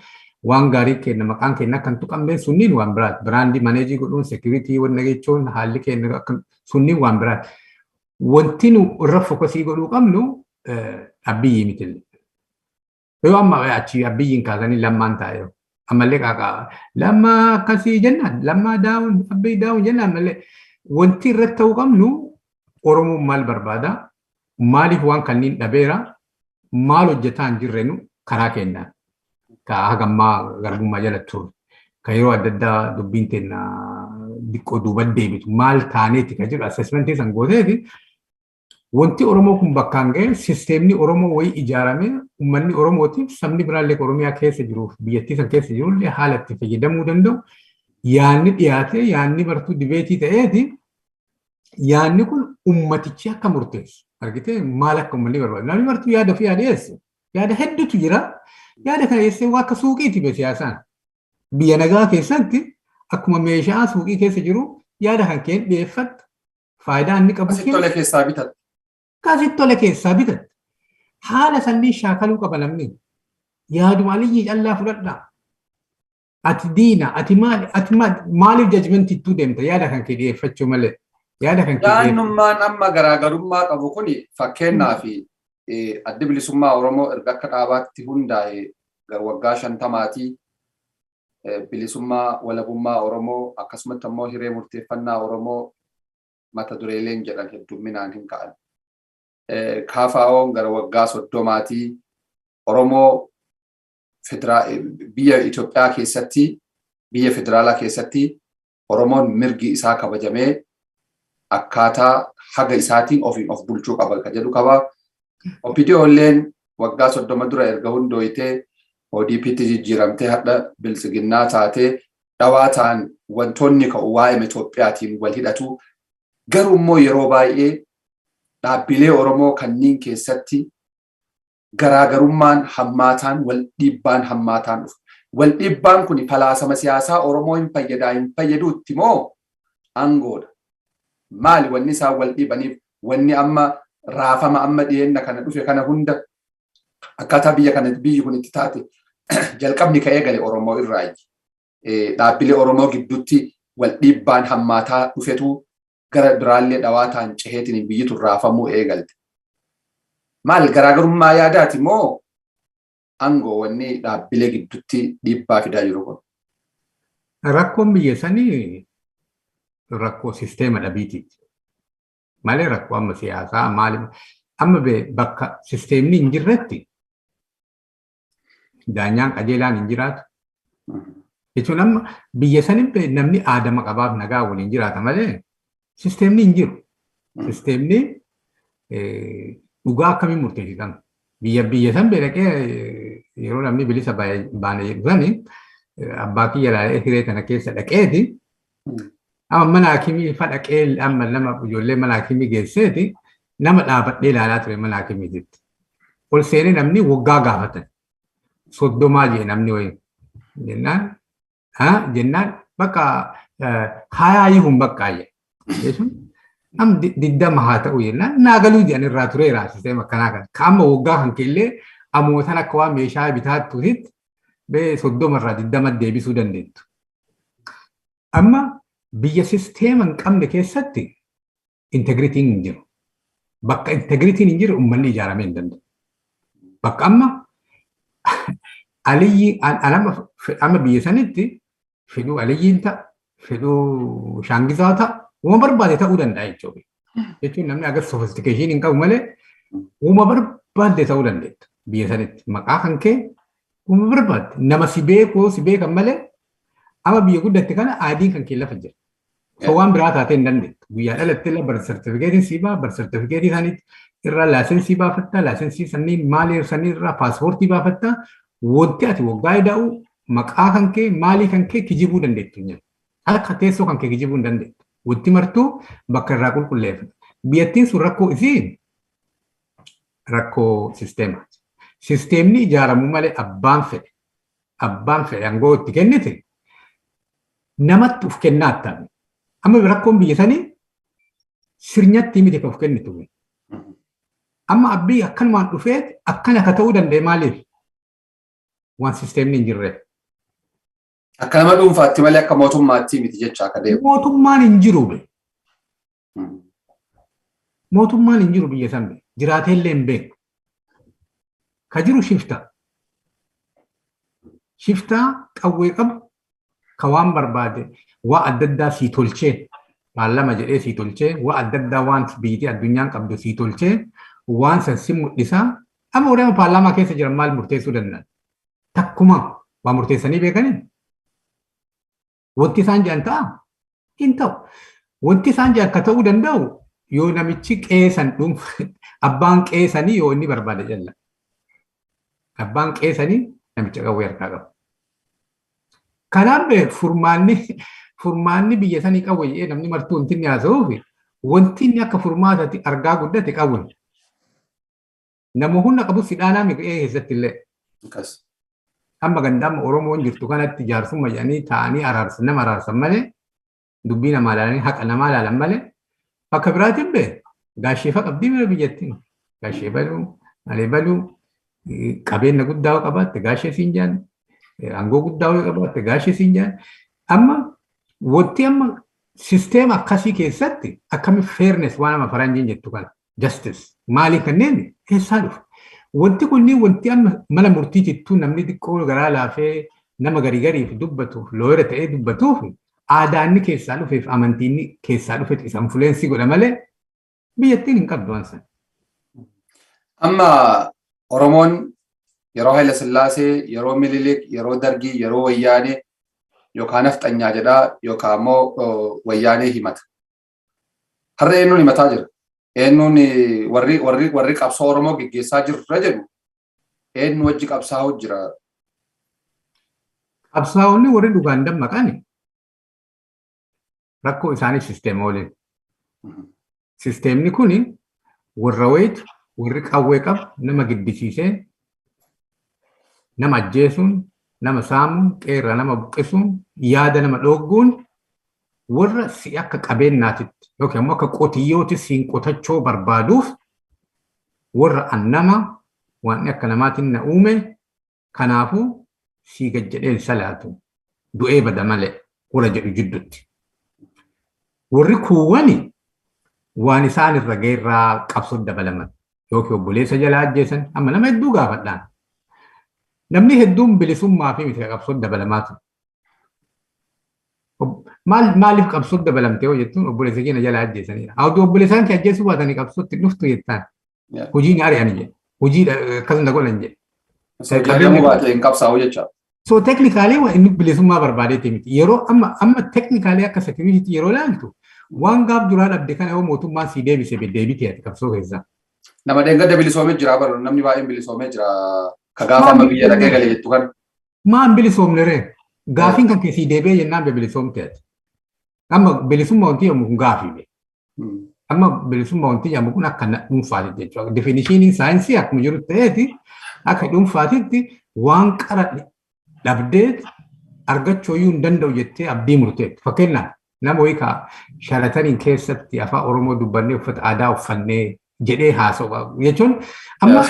waan gaarii keenya maqaan keenya akka hin tuqamne sunniin waan biraati. Biraandii maneejii godhuun security wanna jechuun haalli keenya akka sunniin waan biraati. Wanti nu irra fookasii godhuu qabnu abbiyyii miti. Yoo amma achi abiyyiin kaasanii lammaan taa'e ammallee qaaqaa lammaa akkasii jennaan lammaa daawun abbii daawun jennaan ammallee wanti irratti ta'uu qabnu Oromoon maal barbaada? maaliif waan kanniin dhabeera maal hojjetaa hin jirrenu karaa kennaa ka hagammaa garbummaa jala turre ka yeroo adda addaa dubbiin teenna diqqoo duuba deebitu maal taaneeti ka jedhu assessmentii san gooteeti wanti Oromoo kun bakkaan ga'e sisteemni Oromoo wayii ijaaramee uummanni Oromootiif sabni biraallee Oromiyaa keessa jiruuf biyyattii san keessa jirullee haala itti fayyadamuu danda'u yaanni dhiyaatee yaanni bartuu dibeetii ta'eeti yaanni kun ummatichi akka murteessu argitee maal akka uummanni barbaadu namni bartuu yaada ofii dhiyeesse yaada hedduutu jira yaada kana dhiyeessee waa akka suuqiiti be siyaasaan biyya nagaa keessatti akkuma meeshaa suuqii keessa jiru yaada kan keen dhiyeeffatta faayidaa inni qabu Kasittolee keessaa bitatu. Kasittolee keessaa bitatu. Haala sanniin shaakaluu qaba namni. Yaaduma aliyyii callaa fudhadhaa. Ati diina, ati maaliif jajmentiittuu deemta yaada kan kee dhiyeeffachuu malee. Yaada kan kee Yaannummaan amma garaagarummaa qabu kuni fakkeenyaa fi adda bilisummaa Oromoo erga akka dhaabaatti hundaa'e waggaa 50 bilisummaa walabummaa Oromoo akkasumatti ammoo hiree murteeffannaa Oromoo mata dureeleen jedhan hedduminaan hin ka'an. KFO'n gara waggaa 30 Oromoo biyya Itoophiyaa keessatti biyya federaalaa keessatti Oromoon mirgi isaa kabajamee akkaataa haga isaatiin ofiin of bulchuu qaba ka jedhu qaba. OPDO'lleen waggaa 30 dura erga hundooyitee ODP'tti jijjiiramtee hadha bilisiginnaa taatee dhawaa ta'an wantoonni ka'u waa'ee Itoophiyaatiin wal hidhatu. Garuu immoo yeroo baay'ee dhaabbilee Oromoo kanniin keessatti garaagarummaan hammaataan wal dhiibbaan hammaataan dhufu. Wal dhiibbaan kun falaasama siyaasaa Oromoo hin fayyaduutti moo aangoodha. Maali wanni isaan wal dhiibaniif wanni amma raafama amma dhiyeenna kana dhufe kana hunda akkaataa biyyi kun itti taate jalqabni ka'ee gale Oromoo irraayi. Dhaabbilee Oromoo gidduutti wal dhiibbaan hammaataa dhufetu gara biraallee dhawaa ta'an ceheetiin biyyitu raafamuu eegalte. Maal garaagarummaa yaadaati moo aangoo wanni dhaabbilee gidduutti dhiibbaa fidaa jiru kun? Rakkoon biyya sanii rakkoo sisteema dhabiitiiti. Malee rakkoo amma siyaasaa maali amma bakka sisteemni hin jirretti daanyaan qajeelaan hin jiraatu. Jechuun amma biyya sanii namni aadama qabaaf nagaa waliin jiraata malee sisteemni hin jiru. Sisteemni dhugaa akkamiin murteessisan? Biyya san beekee yeroo namni bilisa baane jedhani abbaa kiyya ilaalee hiree kana keessa dhaqeeti. Amma mana hakimii fa dhaqee amma nama ijoollee mana hakimii geesseeti nama dhaabadhee ilaalaa ture mana hakimiititti. Ol seenee namni waggaa gaafatan. 30 jee namni wayii. Jennaan bakka hayaayii hun baqqaayya. Jechuun am diddama haa ta'u jennaan naagaluu jedhan irraa tureera sisteema akkanaa kan. Kaamma waggaa kan keellee amootan akka waan meeshaa bitaattuutti bee 30 irraa 20 deebisuu dandeettu. Amma biyya sisteema hin qabne keessatti integritiin hin jiru. Bakka integritiin hin jiru uummanni ijaaramee hin danda'u. Bakka amma aliyyi amma biyya sanitti fedhuu aliyyiin ta'a, fedhuu shaangisaa ta'a, uuma barbaade ta'uu danda'a jechuudha. Jechuun namni agar sofistikeeshinii hin qabu malee uuma barbaade ta'uu dandeetta biyya sanitti. Maqaa kan kee uuma barbaade nama si beekan malee amma biyya guddatte kana aadiin kan kee lafa jira. So waan biraa taatee hin dandeettu. Guyyaa dhalattee la bar sartifikeetiin sii baa, bar sartifikeetii sanitti irraa laasensii baafattaa, laasensii sanii maalii sanii irraa paaspoortii baafattaa, wanti ati waggaa ida'u maqaa kan kee maalii kan kee kijibuu dandeettu. Akka teessoo kan kee kijibuu hin dandeettu. Wanti martuu bakka irraa qulqulleeffata. Biyyattiin sun rakkoo isii rakkoo sisteemaati. Sisteemni ijaaramuu malee abbaan fedhe aangoo itti kennite namatti uf kennaattaa. Amma rakkoon biyya sanii sirnyatti miti kan uf kennitu. Amma abbii akkanumaan dhufee akkana akka ta'uu danda'e maaliif? Waan sisteemni hin jirre. Akka nama dhuunfaatti malee akka mootummaatti miti jecha akka deemu. Mootummaan hin jiru. Mootummaan hin jiru biyya sana. Jiraatee illee hin beeku. Ka jiru shifta. Shiftaa qawwee qabu ka waan barbaade waa adda addaa sii tolchee paarlama jedhee sii tolchee waa adda addaa waan biyyattii addunyaan qabdu sii tolchee waan san si mul'isa amma warreen paarlaamaa keessa jiran maal murteessuu danda'an takkuma waa murteessanii beekanii wanti isaan jedhan ta'a hin ta'u wanti isaan jedhan akka ta'uu danda'u yoo namichi qeesan abbaan qeesanii yoo inni barbaade jalla abbaan qeesanii namicha qawwee harkaa qaba kanaaf furmaanni biyya sanii qawwee namni martuu wanti inni haasa'uufi wanti inni akka furmaatatti argaa guddate qawwee nama hunda qabu sidhaanaa miqee keessatti illee amma gandaama Oromoon jirtu kanatti jaarsummaa jedhanii taa'anii nama araarsan malee dubbii namaa ilaalanii haqa namaa ilaalan malee bakka biraatiin bee gaasheefa qabdii bira biyyattiin gaashee baluu malee baluu qabeenya guddaa qabaatte gaashee siin jaan aangoo guddaa qabaatte gaashee siin jaan amma wanti amma sisteema akkasii keessatti akkami fairness waan nama faranjiin jettu kana justice maaliif kanneen keessaa dhufu wanti kunniin wanti amma mala murtiitittuu namni xiqqoo garaa laafee nama gariif dubbatuuf looyira ta'ee dubbatuuf aadaanni keessaa dhufeef amantiinni keessaa dhufeef isa influensii godha malee biyyattiin hin qabdu waan san. Amma Oromoon yeroo Haayila Sillaasee, yeroo Minilik, yeroo Dargii, yeroo Wayyaanee yookaan Nafxanyaa jedhaa yookaan immoo Wayyaanee himata. Har'a eenyuun himataa jira? Eenyuun warri qabsoo Oromoo geggeessaa jirra jedhu eenyu wajji qabsaa'u jira? Qabsaa'onni warri dhugaan dammaqani rakkoo isaanii sisteema waliin. Sisteemni kuni warra wayitu warri qawwee qabu nama giddisiisee nama ajjeesuun nama saamuun qeerra nama buqqisuun yaada nama dhoogguun warra si akka qabeenyaatitti yookiin immoo akka qotiyyootti siin qotachuu barbaaduuf warra annama waan akka namaatiin na uume kanaafuu si gajjadheen salaatu du'ee bada malee warra jedhu jidduutti. Warri kuuwwani waan isaan irra geerraa qabsoo dabalaman yookiin obboleessa jalaa ajjeesan amma nama hedduu gaafadhaan. Namni hedduun bilisummaa fi miti qabsoo dabalamaatu. Maaliif qabsoo dabalamtee yoo jettuun obboleessa keenya jalaa ajjeesanidha. Hawwii obboleessaan kee ajjeesuu baatanii qabsootti dhuftu jettaan. Hojiin ari'an jedhe. Hojii akkasuma godhan jedhe. Qabeenya baatee hin qabsaa'u jecha. So technically inni bilisummaa barbaadeeti miti. Yeroo amma technically akka security yeroo ilaaltu waan gaaf duraa dhabde kana yoo mootummaan si deebise deebitee ati qabsoo keessaa. Nama deeggarda bilisoomee jira bara namni baay'een bilisoomee jira. Ka gaafa amma biyya dhaqee galee jettu kana. Maan bilisoomne ree? Gaafiin kan keessii deebi'ee jennaan bilisoomte ati. Amma bilisummaa wanti yommuu kun gaafii. Amma bilisummaa wanti yommuu kun akka dhuunfaati jechuudha. Definishiniin saayinsii akkuma jiru ta'eeti akka dhuunfaatitti waan qara dhabdee argachuu hin danda'u jettee abdii murteetti. Fakkeenyaaf nama wayii sharataniin keessatti afaan Oromoo dubbannee uffata aadaa uffannee jedhee haasa'u jechuun amma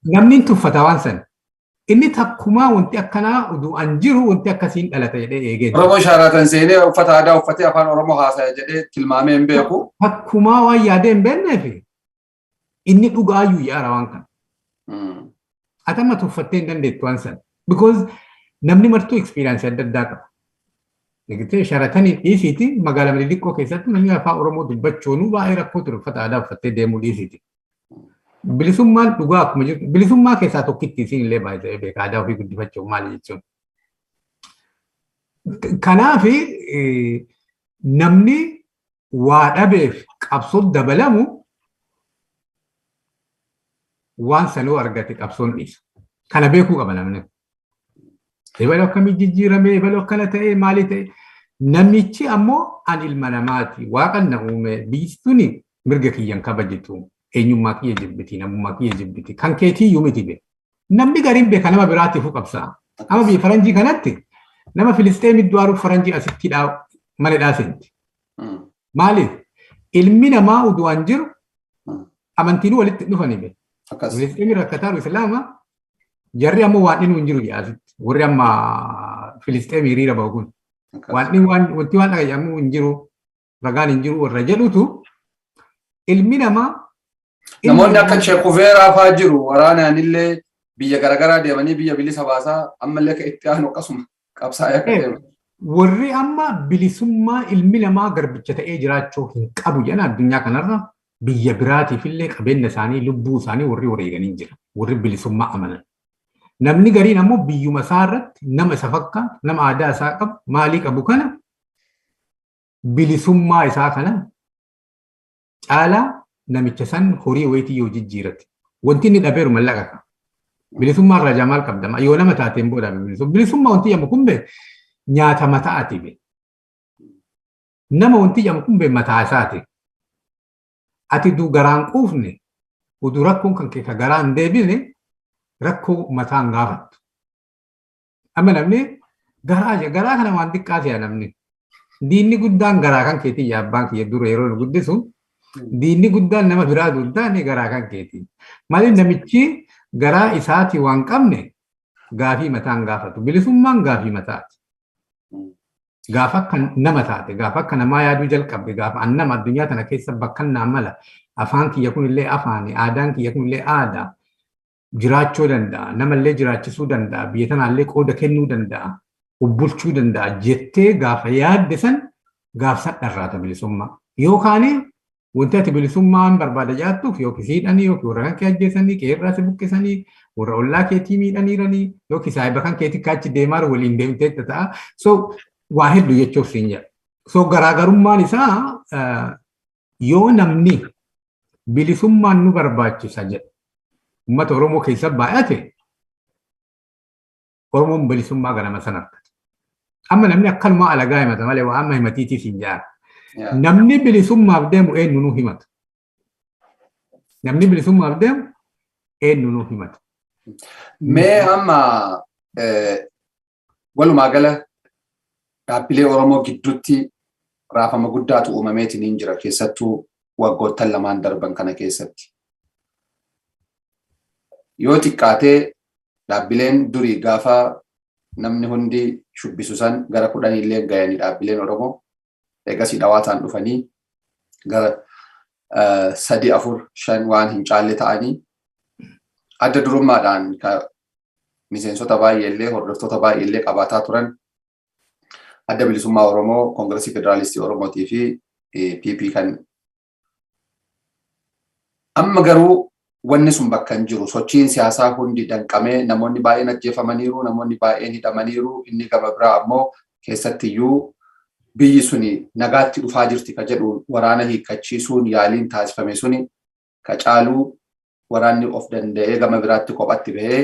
namni tuffata waan san inni takkumaa wanti akkanaa udu'an jiru wanti akkasiin dhalata jedhee eegee. Oromoo sharatan seenee uffata aadaa uffatee afaan Oromoo haasa'e jedhee tilmaamee hin beeku. Takkumaa waan yaadee hin beekneef inni dhugaayyuu yaara waan kana. Atamma tuffattee hin dandeettu waan san. Because namni martuu experience adda addaa qaba. Nigitee sharatanii dhiisiiti magaalaa Miliqoo keessatti namni afaan Oromoo dubbachuun baay'ee rakkoo ture uffata aadaa uffattee deemuu dhiisiiti. Bilisummaan dhugaa akkuma jirtu bilisummaa keessaa tokkitti isin illee baay'ee beeka aadaa ofii guddifachuuf maali jechuun. Kanaaf namni waa dhabeef qabsoo dabalamu waan sanuu argate qabsoon dhiisa. Kana beekuu qaba namni. Ebaloo akkamii jijjiiramee ebaloo akkana ta'ee maali ta'e namichi ammoo an ilma namaati waaqan na uume biistuni mirga kiyyan kabajitu eenyummaa kiyya jibbiti namummaa kiyya jibbiti kan keetii yuumiti be namni gariin beeka nama biraatiifuu qabsaa amma biyya faranjii kanatti nama filisteemii du'aaruuf faranjii asitti malee dhaaseenti maaliif ilmi namaa udu'an jiru amantiin walitti dhufanii be filisteemii rakkataaru islaama jarri ammoo waan inni hin jiru jedhaasitti warri amma filisteemii hiriira bahu kun wanti waan dhagayamu hin jiru ragaan hin jiru warra jedhutu ilmi namaa namoonni akka Cheekuveeraa fa'aa jiru waraanaan illee biyya garaagaraa deemanii biyya bilisa baasaa ammallee akka itti aanu akkasuma qabsaa'ee akka deemu. Warri amma bilisummaa ilmi namaa garbicha ta'ee jiraachuu hin qabu jedhan addunyaa kanarra biyya biraatiif illee qabeenya isaanii lubbuu isaanii warri wareeganii jira. Warri bilisummaa amanan. Namni gariin ammoo biyyuma isaa irratti nama isa fakkaatu, nama aadaa isaa qabu, maalii qabu kana bilisummaa isaa kana caalaa namicha san horii wayitii yoo jijjiirate. Wanti inni dhabeeru mallaqa. Bilisummaa irraa maal qabdama? Yoo nama taateen booda bilisummaa wanti jedhamu kun nyaata mataati be. Nama wanti jedhamu kun mataa isaati. Ati du garaan quufne utuu rakkoon kan kee ka garaan deebine rakkoo mataan gaafattu. Amma namni garaa kana waan xiqqaa si'a namni. Diinni guddaan garaa kan keetii abbaan kiyya dura yeroo guddisu diinni guddaan nama biraa duudaan garaa kan keetii. Maali namichi garaa isaati waan qabne gaafii mataan gaafatu. Bilisummaan gaafii mataati. Gaafa kan nama taate, gaafa kan namaa yaaduu jalqabde, gaafa annama addunyaa tana keessa bakka mala afaan kiyya kun illee afaani, aadaan kiyya kun illee aadaa jiraachuu danda'a, namallee jiraachisuu danda'a, biyya tanaallee qooda kennuu danda'a, bulchuu danda'a jettee gaafa yaadde san gaafsan dharraata bilisummaa. Yookaan wanti ati bilisummaan barbaada jaattuuf yookiin hidhanii yookiin warra kan kee ajjeesanii, qeerraa si buqqisanii, warra ollaa keetii miidhaniiranii yookiin saayiba kan keetii kaachi deemaa waliin deemtee ta'a. So waa hedduu jechuuf siin jedha. So garaagarummaan isaa yoo namni bilisummaan nu barbaachisa jedha. Uummata Oromoo keessa baay'ate Oromoon bilisummaa ganama sana argata. Amma namni akkanuma alagaa himata malee waa amma himatiitii siin jedha. Namni bilisummaaf deemu eenyu nu himata. Namni bilisummaaf deemu eenyu nu himata. Mee amma walumaa gala dhaabbilee Oromoo gidduutti raafama guddaatu uumameetiin hin jira keessattuu waggoottan lamaan darban kana keessatti. Yoo xiqqaatee dhaabbileen durii gaafa namni hundi shubbisu san gara 10 illee gayanii dhaabbileen Oromoo eegasii dhawaataan dhufanii gara 3, 4, 5 waan hin caalle ta'anii adda durummaadhaan miseensota baay'ee illee hordoftoota baay'ee illee qabaataa turan. Adda bilisummaa Oromoo, Koongiresii Federaalistii Oromootii fi PP kan amma garuu wanni sun bakka hin jiru. Sochiin siyaasaa hundi danqamee namoonni baay'een ajjeefamaniiru, namoonni baay'een hidhamaniiru. Inni gama biraa ammoo keessattiyyuu biyyi suni nagaatti dhufaa jirti ka jedhu waraana hiikkachiisuun yaaliin taasifame suni ka caaluu waraanni of danda'ee gama biraatti kophatti bahee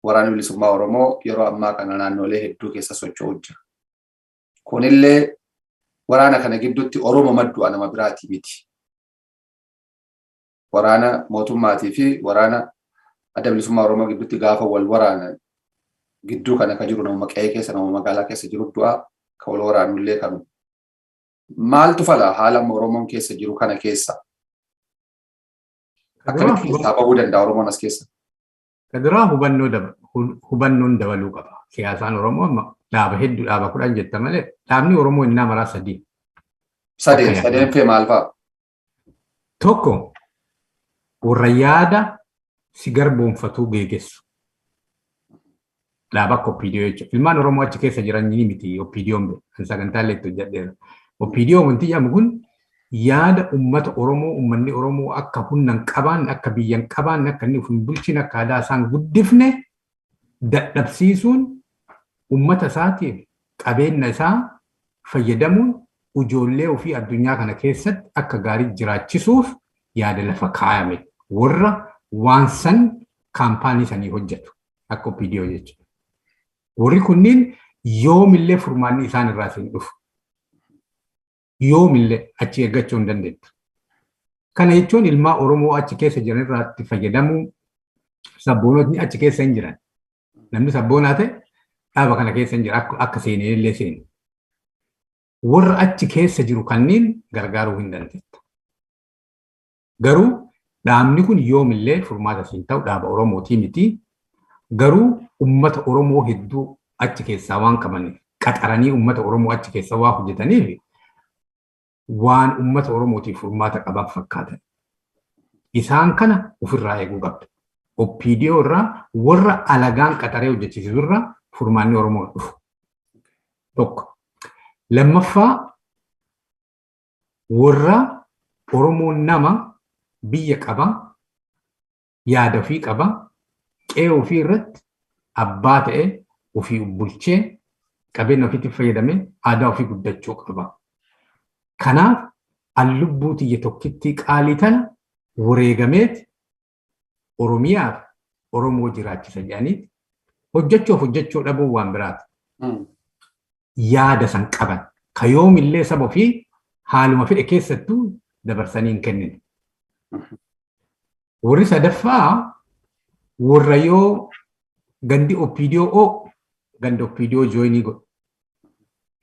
waraanni bilisummaa Oromoo yeroo ammaa kana naannolee hedduu keessa socho'uu jira. Kunillee waraana kana gidduutti Oromoo maddu'a nama biraati miti. Waraana mootummaatii fi waraana adda bilisummaa Oromoo gidduutti gaafa wal waraana gidduu kana ka jiru nama qe'ee keessa nama magaalaa keessa jiru du'a ka wal waraanullee kanu. Maaltu fala haala Oromoon keessa jiru kana keessa? Akkamitti keessaa bahuu danda'a Oromoon as keessa? Kadiraa hubannoon dabaluu qaba. Siyaasaan Oromoo dhaaba hedduu dhaaba 10 jetta malee dhaabni Oromoo innaa maraa 3. Sadeen fee maal fa'a? Tokko warra yaada si garboonfatuu geegessu. Dhaaba akka OPDO jechuudha. Ilmaan Oromoo achi keessa jiran ni miti OPDOon kan sagantaa illee itti hojjedheera. OPDO wanti jedhamu kun yaada uummata Oromoo, uummanni Oromoo akka humnan qabaan, akka biyyan qabaan, akka inni of hin bulchin, akka aadaa isaan guddifne dadhabsiisuun uummata isaatiif qabeenya isaa fayyadamuun ijoollee ofii addunyaa kana keessatti akka gaarii jiraachisuuf yaada lafa kaayame warra waan san kaampaanii sanii hojjetu akka OPDO jechuudha. Warri kunniin yoomillee furmaanni isaan irraa siin dhufu. Yoomillee achi eeggachuu hin dandeettu. Kana jechuun ilmaa Oromoo achi keessa jiran irratti fayyadamuu sabboonotni achi keessa hin jiran. Namni sabboonaa ta'e dhaaba kana keessa hin jira akka seenee illee seenu. Warra achi keessa jiru kanneen gargaaruu hin dandeettu. Garuu dhaabni kun yoomillee furmaata siin ta'u dhaaba Oromootii miti. Garuu uummata Oromoo hedduu achi keessaa waan qabaniif qaxaranii uummata Oromoo achi keessaa waa hojjetaniif waan uummata Oromootiif furmaata qaban fakkaatan. Isaan kana ofirraa eeguu qabda. OPDO irraa warra alagaan qaxaree hojjechiisu irraa furmaanni Oromoo dhufu. Tokko. Lammaffaa warra Oromoon nama biyya qaba, yaada ofii qaba, qe'ee ofii irratti abbaa ta'e ofii bulchee qabeenya ofiitti fayyadamee aadaa ofii guddachuu qaba. Kanaaf lubbuu tiyya tokkittii qaalii tana wareegameet Oromiyaaf Oromoo jiraachisa jedhanii hojjechuu dhabuun waan biraati. Yaada san qaban ka yoomillee saba ofii haaluma fedhe keessattuu dabarsanii hin kennine. Warri sadaffaa warra yoo gandi OPDO ganda OPDO jooyinii godhu.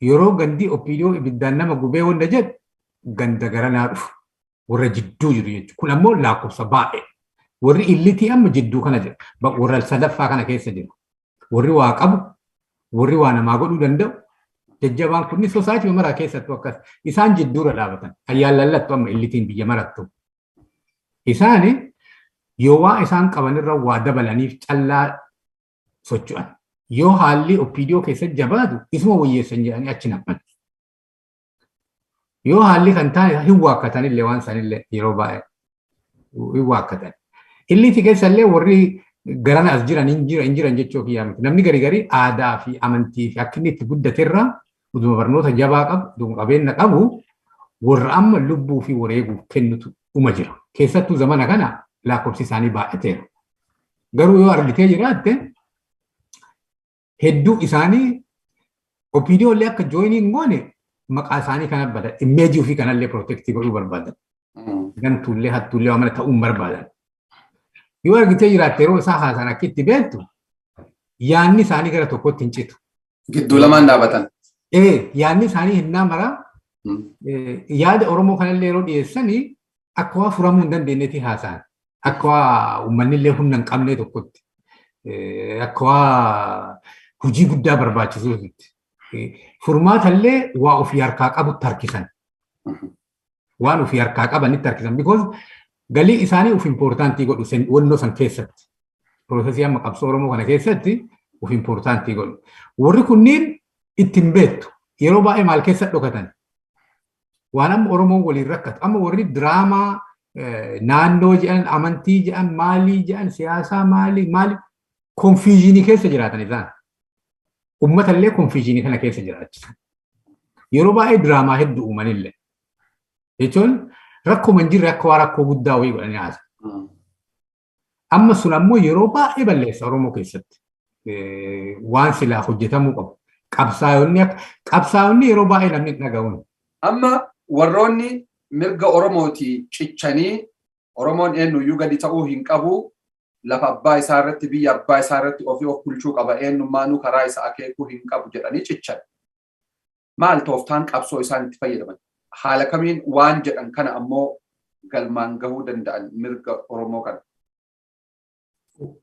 Yeroo gandi OPDO ibiddaan nama gubee wanda jedhu ganda garanaa dhufu. Warra jidduu jiru jechuudha. Kun ammoo lakkoofsa baay'ee. Warri illitii amma jidduu kana jira. Warra sadaffaa kana keessa jiru. Warri waa qabu, warri waa namaa godhuu danda'u. Jajjabaan kunni soosaayitii maraa keessattuu akkas. Isaan jidduura dhaabatan. Ayyaan lallattu amma illitiin biyya marattu. Isaani yoo waa isaan qabanirra waa dabalaniif callaa socho'an. Yoo haalli OPDO keessatti jabaatu isuma wayyeessan jedhanii achi naqan. Yoo haalli kan taane hin waakkatanillee waan sanillee yeroo baay'ee hin waakkatan. Illiitii keessallee warri garana as jiran hin jiran jechuu fi yaamti. Namni garii aadaa fi amantii fi akka inni itti guddateerra uduma barnoota jabaa qabu, uduma qabeenya qabu warra amma lubbuu fi wareeguuf kennutu dhuma jira. Keessattuu zamana kana lakkoofsi isaanii baay'ateera. Garuu yoo argitee jiraatte hedduu isaanii OPDO illee akka jooyinii hin goone maqaa isaanii kana bada imeejii ofii kanallee protectii godhuu barbaadan. Gantuullee hattuullee waan ta'uun barbaadan. Yoo argitee jiraatte yeroo isaa haasan akka itti beektu yaanni isaanii gara tokkotti hin citu. Gidduu lamaan dhaabatan. Yaanni isaanii hinnaa maraa yaada Oromoo kanallee yeroo dhiyeessanii akka waa furamuu hin dandeenyetti haasa'an. Akka waa uummanni illee humna hin qabne tokkotti. Akka waa hojii guddaa barbaachisuutti. Furmaata illee waa ofii harkaa qabutti harkisan. Waan ofii harkaa qabanitti harkisan. Because galii isaanii of importantii godhu wannoo san keessatti. Piroosesii amma qabsoo Oromoo kana keessatti of importantii godhu. Warri kunniin ittiin beektu yeroo baay'ee maal keessa dhokatan. Waan amma Oromoon waliin rakkatu. Amma warri diraamaa naannoo jedhan, amantii jedhan, maalii jedhan, siyaasaa maali konfiijinii keessa jiraatan isaan. Uummata illee konfiijinii kana keessa jiraachisan. Yeroo baay'ee diraamaa hedduu uumanillee. Jechuun rakkoo hin jirre akka waa rakkoo guddaa wayii godhanii haasa. Amma sun ammoo yeroo baay'ee balleessa Oromoo keessatti. Waan silaa hojjetamuu qabu. Qabsaa'onni yeroo baay'ee namni hin dhaga'uun. Amma warroonni mirga Oromooti cichanii Oromoon eenyuyyuu gadi ta'uu hin qabu. Lafa abbaa isaa irratti biyya abbaa isaa irratti ofii of bulchuu qaba eenyummaanuu karaa isaa akeekuu hin qabu jedhanii cichan. Maal tooftaan qabsoo isaan itti fayyadaman? Haala kamiin waan jedhan kana ammoo galmaan gahuu danda'an mirga Oromoo kana?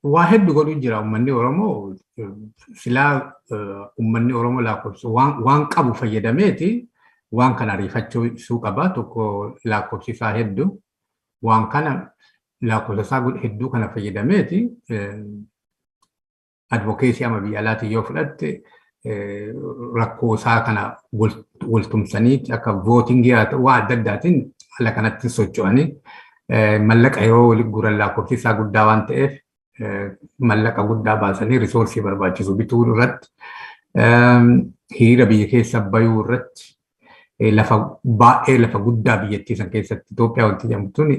Waa hedduu godhu jira uummanni Oromoo silaa uummanni Oromoo lakkoofsu waan qabu fayyadameeti waan kana ariifachuu qaba tokko lakkoofsisaa hedduu waan kana lakkoofsa hedduu kana fayyadameeti advokeesii ama biyya alaatii yoo fudhatte rakkoo isaa kana waltumsanii akka vootingii haa ta'u waa adda addaatiin haala kanatti socho'anii mallaqa yeroo waliin guuran lakkoofsisaa guddaa waan ta'eef mallaqa guddaa baasanii risoorsii barbaachisu bituu irratti hiriira biyya keessa bayuu irratti lafa baay'ee lafa guddaa biyyattii san keessatti Itoophiyaa wanti jedhamtuun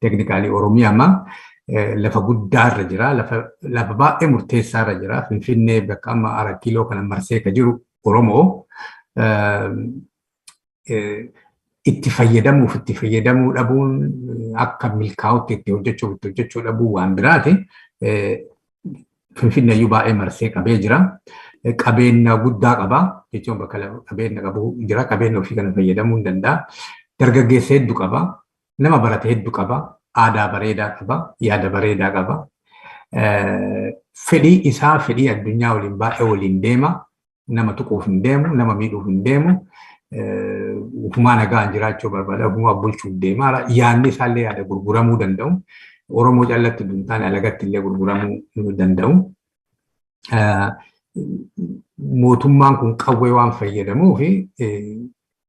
teeknikaalii OROMIA11 lafa guddaa irra jira lafa baay'ee murteessaa irra jira Finfinnee bakka amma 4 kiiloo kana marsee ka jiru Oromoo itti fayyadamuu dhabuun akka milkaa'utti itti hojjechuu dhabuu waan biraati Finfinneeyyuu baay'ee marsee qabee jira. Qabeenya guddaa qaba jechuun bakka qabeenya qabu jira qabeenya ofii kana fayyadamuu hin danda'a. Dargaggeessa hedduu qaba, nama barate hedduu qaba, aadaa bareedaa qaba, yaada bareedaa qaba. Fedhii isaa fedhii addunyaa waliin baay'ee waliin deema, nama tuquuf hin deemu, nama miidhuuf hin deemu. Ufumaa nagaan jiraachuu barbaada, ufumaa bulchuuf deema. Yaadni isaallee yaada gurguramuu danda'u. Oromoo callatti duntaan alagatti illee gurguramuu danda'u. Mootummaan kun qawwee waan fayyadamuu fi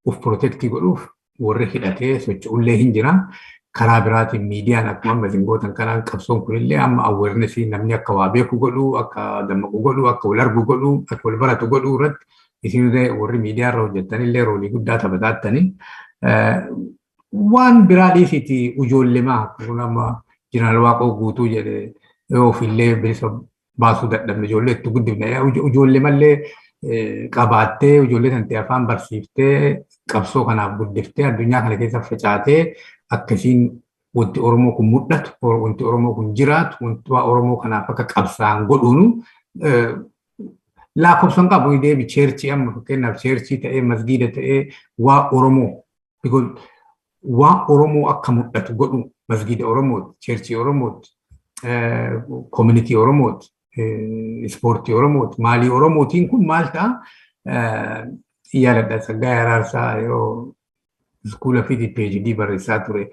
of protektii godhuuf warri hidhatee socho'ullee hin jira. karaa biraatiin miidiyaan akkuma amma zingootan kanaan qabsoon kunillee amma awarenessii namni akka waa beeku godhuu, akka dammaqu godhuu, akka wal argu godhuu, akka wal baratu godhuu irratti isinillee warri miidiyaa irra hojjettanillee roolii guddaa taphataattanii waan biraa dhiisiti ujoollemaa kun amma Jeneraal Waaqoo guutuu jedhe ofillee bilisa baasuu dadhabne ijoollee itti guddifne ujoollemallee qabaattee ijoollee tantee afaan barsiiftee qabsoo kanaaf guddiftee addunyaa kana keessa facaatee akkasiin wanti Oromoo kun mul'atu, wanti Oromoo kun jiraatu, wanti Oromoo kanaaf akka qabsaan godhuunu lakkoofsan qabu deebi cheerchii amma fakkeenyaaf cheerchii ta'ee masgiida ta'ee waa Oromoo waa Oromoo akka mul'atu godhu masgiida Oromooti, cheerchii Oromooti, community Oromooti, ispoortii Oromooti, maalii Oromootiin kun maal ta'a yaadadha saggaa araarsaa yeroo iskuula fi PhD barreessaa ture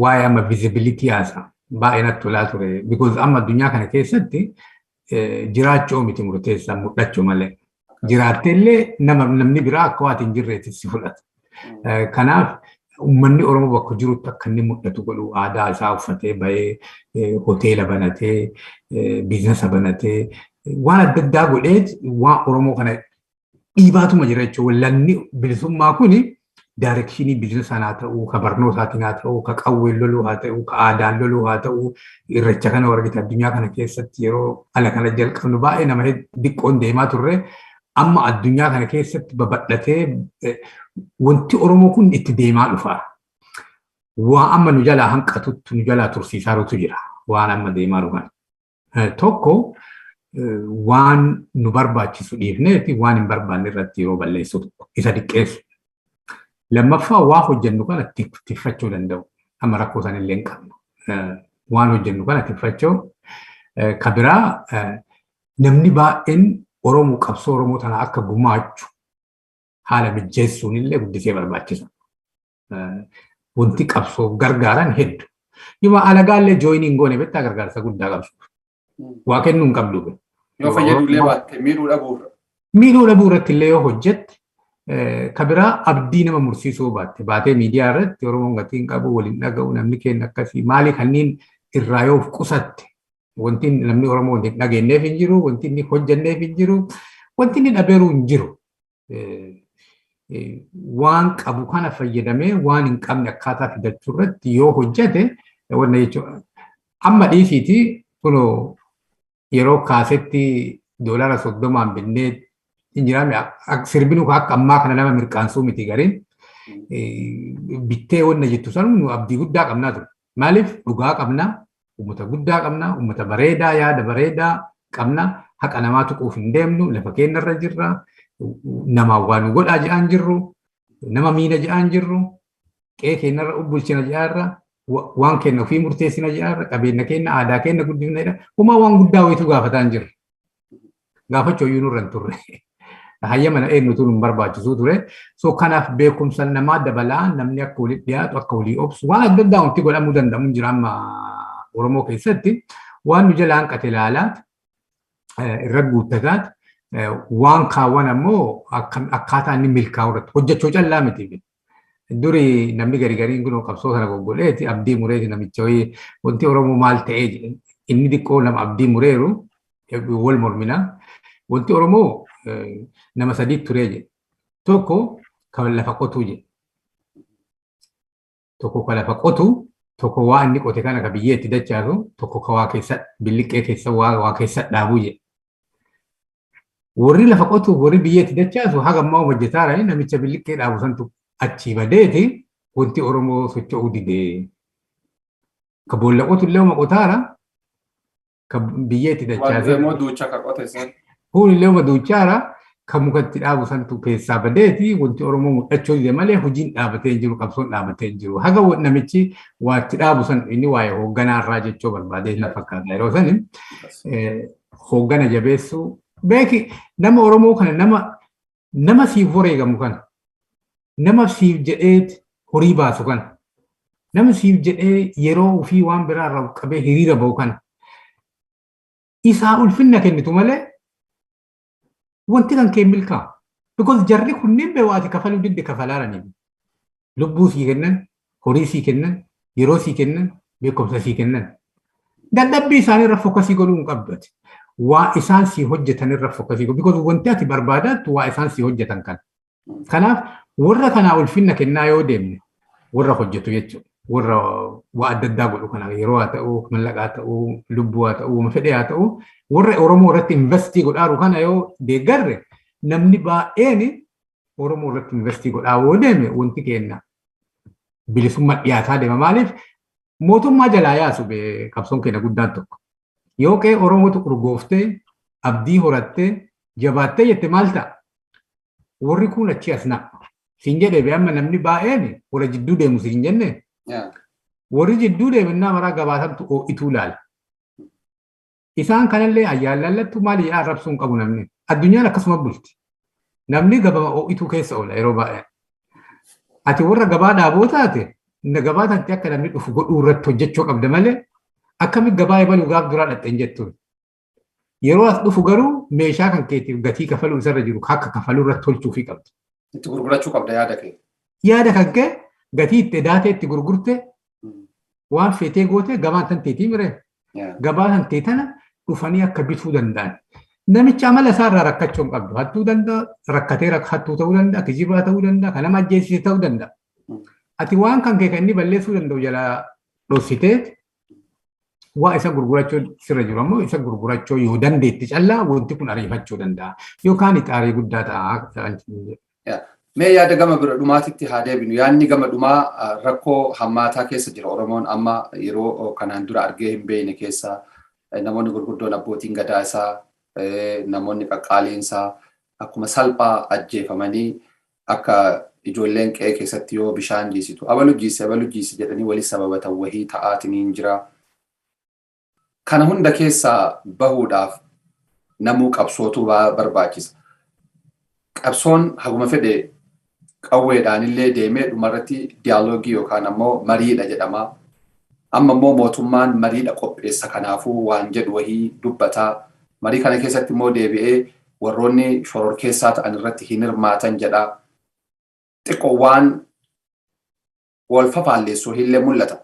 waa'ee amma visibility haasa baay'ee natti tolaa ture because amma addunyaa kana keessatti jiraachuu miti murteessaa mul'achuu malee jiraatteellee namni biraa akka waan hin jirreetti si fudhata. Kanaaf uummanni Oromoo bakka jirutti akka inni mul'atu godhu aadaa isaa uffatee bahee hoteela banatee biizinasa banatee waan adda addaa godhee waan Oromoo kana dhiibaatuma jira jechuudha. Wallanni bilisummaa kuni directionii biizinasaan haa ta'uu, ka barnootaatiin haa ta'uu, ka qawween loluu haa ta'uu, ka aadaan loluu haa ta'uu, irreecha kana wargita addunyaa kana keessatti yeroo ala kana jalqabnu baay'ee nama diqqoon deemaa turre amma addunyaa kana keessatti babal'atee wanti Oromoo kun itti deemaa dhufa. Waan amma nu jalaa hanqatutti nu jalaa tursiisaarutu jira. Waan amma deemaa dhufan. Tokko waan nu barbaachisu dhiifneeti waan hin barbaanne irratti yeroo balleessu isa diqqeessu. Lammaffaa waa hojjennu kana tiffachuu danda'u. Amma rakkoo san illee hin qabnu. Waan hojjennu kana tiffachuu. Ka biraa namni baay'een Oromoo qabsoo Oromoo tana akka gumaachu haala mijeessuun illee guddisee barbaachisa. Wanti qabsoof gargaaran hedduu. Yoo alagaallee jooyiniin goone bettaa gargaarsa guddaa qabsu. Waa kennuu hin qabdu. Yoo fayyadullee baatte miidhuu dhabuurra. Miidhuu dhabuurratti illee yoo hojjette ka biraa abdii nama mursiisuu baatte baatee miidiyaa irratti Oromoon gatiin qabu waliin dhaga'u namni keenya akkasii maali kanneen irraa yoo qusatte wanti namni Oromoo hin dhageenyeef hin jiru wanti inni hojjenneef hin jiru wanti inni dhabeeruu hin jiru. Waan qabu kana fayyadamee waan hin qabne akkaataa fidachuu irratti yoo hojjete wanna jechuudha. Amma dhiisiiti kunoo yeroo kaasetti doolaara 30 binnee injiraame sirbinu akka ammaa kana nama mirqaansuu miti gariin bittee wanna jettu san nu abdii guddaa qabnaa ture. Maaliif dhugaa qabnaa, uummata guddaa qabnaa, uummata bareedaa yaada bareedaa qabnaa, haqa namaa tuquuf hin deemnu, lafa keenyarra jirra, nama waan godhaa jedhaan jirru, nama miina jedhaan jirru, qe'ee keenyarra bulchina jedhaarra, waan keenya ofii murteessina jedhaarra, qabeenya keenya aadaa keenya guddifnedha. Homaa waan guddaa wayitu gaafataa hin jirru. Gaafachuu iyyuu nurra hin turre. Hayya mana eenyutu nu barbaachisuu ture. So kanaaf beekumsa namaa dabalaa namni akka walii dhiyaatu akka walii obsu waan adda addaa wanti godhamuu danda'u jira amma Oromoo keessatti waan nu jala hanqate ilaalaat irra guuttataat waan kaawwan ammoo akkaataa inni milkaa'u irratti hojjechuu callaa miti. Duri namni gariin kun qabsoo kana goggoleeti abdii mureeti namicha wayii wanti Oromoo maal ta'ee inni xiqqoo nama abdii mureeru wal mormina. Wanti Oromoo nama sadii turee jedhe. Tokko kan lafa qotuu jedhe. Tokko kan lafa qotu, tokko waa inni qote kana kan biyyee itti dachaasu, tokko kan waa keessa billiqee keessa waa keessa dhaabuu jedhe. Warri lafa qotu warri biyyee itti dachaasu haga ammaa hojjetaara namicha billiqee dhaabu santu achii badeeti wanti Oromoo socho'uu didee. Ka boolla qotu illee qotaara kan biyyee itti dachaasee. Waan duucha ka qote san. Kun illee duuchaara kan mukatti dhaabu santu keessaa badeeti wanti Oromoo mul'achuu dide malee hojiin dhaabatee jiru qabsoon dhaabatee jiru. Haga namichi waatti dhaabu san inni waa'ee hoogganaarraa jechuu barbaadee na fakkaata. Yeroo sani hooggana jabeessuu beeki nama Oromoo kana nama siif wareegamu kana nama siif jedhee horii baasu kana nama siif jedhee yeroo ofii waan biraarraa qabee hiriira bahu kana isaa ulfinna kennitu malee wanti kan kee milkaa. Because jarri kunneen beewaati kafaluu didde kafalaaranii. Lubbuu sii kennan, horii sii kennan, yeroo sii kennan beekumsa sii kennan dadhabbii isaanii irra fokkasii godhuun qabdati waa isaan sii hojjetan irra fokkasii godhu because wanti ati barbaadattu waa isaan sii hojjetan kan kanaaf warra kanaa ulfinna kennaa yoo deemne warra hojjetu jechuudha warra waa adda addaa godhu kana yeroo haa ta'u mallaqaa ta'u lubbuu haa ta'u fedhee haa ta'u warra Oromoo irratti investii godhaaru kana yoo deeggarre namni baay'een Oromoo irratti investii godhaa yoo deeme wanti kenna bilisummaa dhiyaataa deema maaliif mootummaa jalaa yaasu qabsoon keenya guddaan tokko yoo kee Oromootu urgooftee abdii horattee jabaattee jette maal ta'a warri kun achi as naqa siin jedhee amma namni baay'een warra jidduu deemu siin jenne warri jidduu deemnaa maraa gabaasamtu oo'ituu laala isaan kanallee ayyaallallattu maal yaa arrabsuun qabu namni addunyaan akkasuma bulti namni gabama oo'ituu keessa oola yeroo baay'ee ati warra gabaa dhaaboo taate inda gabaa tanti akka namni dhufu godhuu irratti hojjechuu qabda malee akkamitti gabaa ebaluu gaaf duraa dhaxxeen jettuun yeroo as dhufu garuu meeshaa kan keetiif gatii kafaluu isarra jiru akka kafaluu irratti tolchuu fi qabda. Itti gurgurachuu qabda yaada kee. Yaada kan kee gatii itti daatee itti gurgurte waan feetee goote gabaan tanteetii miree gabaa tantee tana dhufanii akka bituu danda'an. Namicha amala isaarraa rakkachuu hin qabdu. Hattuu danda'a, rakkatee hattuu ta'uu danda'a, kijibaa ta'uu danda'a, kan nama ajjeesise ta'uu danda'a. Ati waan kan kee kan inni balleessuu danda'u jalaa dhoksitee waa isa gurgurachuu sirra jiru ammoo isa gurgurachuu yoo dandeetti callaa wanti kun ariifachuu danda'a. Yookaan ixaarii guddaa ta'a. Mee yaada gama bira dhumaatitti haa deebinu. Yaadni gama dhumaa rakkoo hammaataa keessa jira. Oromoon amma yeroo kanaan dura argee hin beekne keessa namoonni gurguddoon abbootiin gadaa isaa namoonni qaqqaaliinsaa akkuma salphaa ajjeefamanii akka ijoolleen qe'ee keessatti yoo bishaan jiisitu abalu jiisi jedhanii walii sababatan wahii ta'aatiin jira. Kana hunda keessaa bahuudhaaf namuu qabsootu barbaachisa. Qabsoon haguma fedhe qawweedhaan illee deemee dhumarratti diyaaloogii yookaan ammoo mariidha jedhama. Amma immoo mootummaan mariidha qopheessa kanaafuu waan jedhu wahii dubbataa. Marii kana keessatti immoo deebi'ee warroonni shororkeessaa ta'an irratti hin hirmaatan jedha. Xiqqoo waan wal fafaalleessuu illee mul'ata.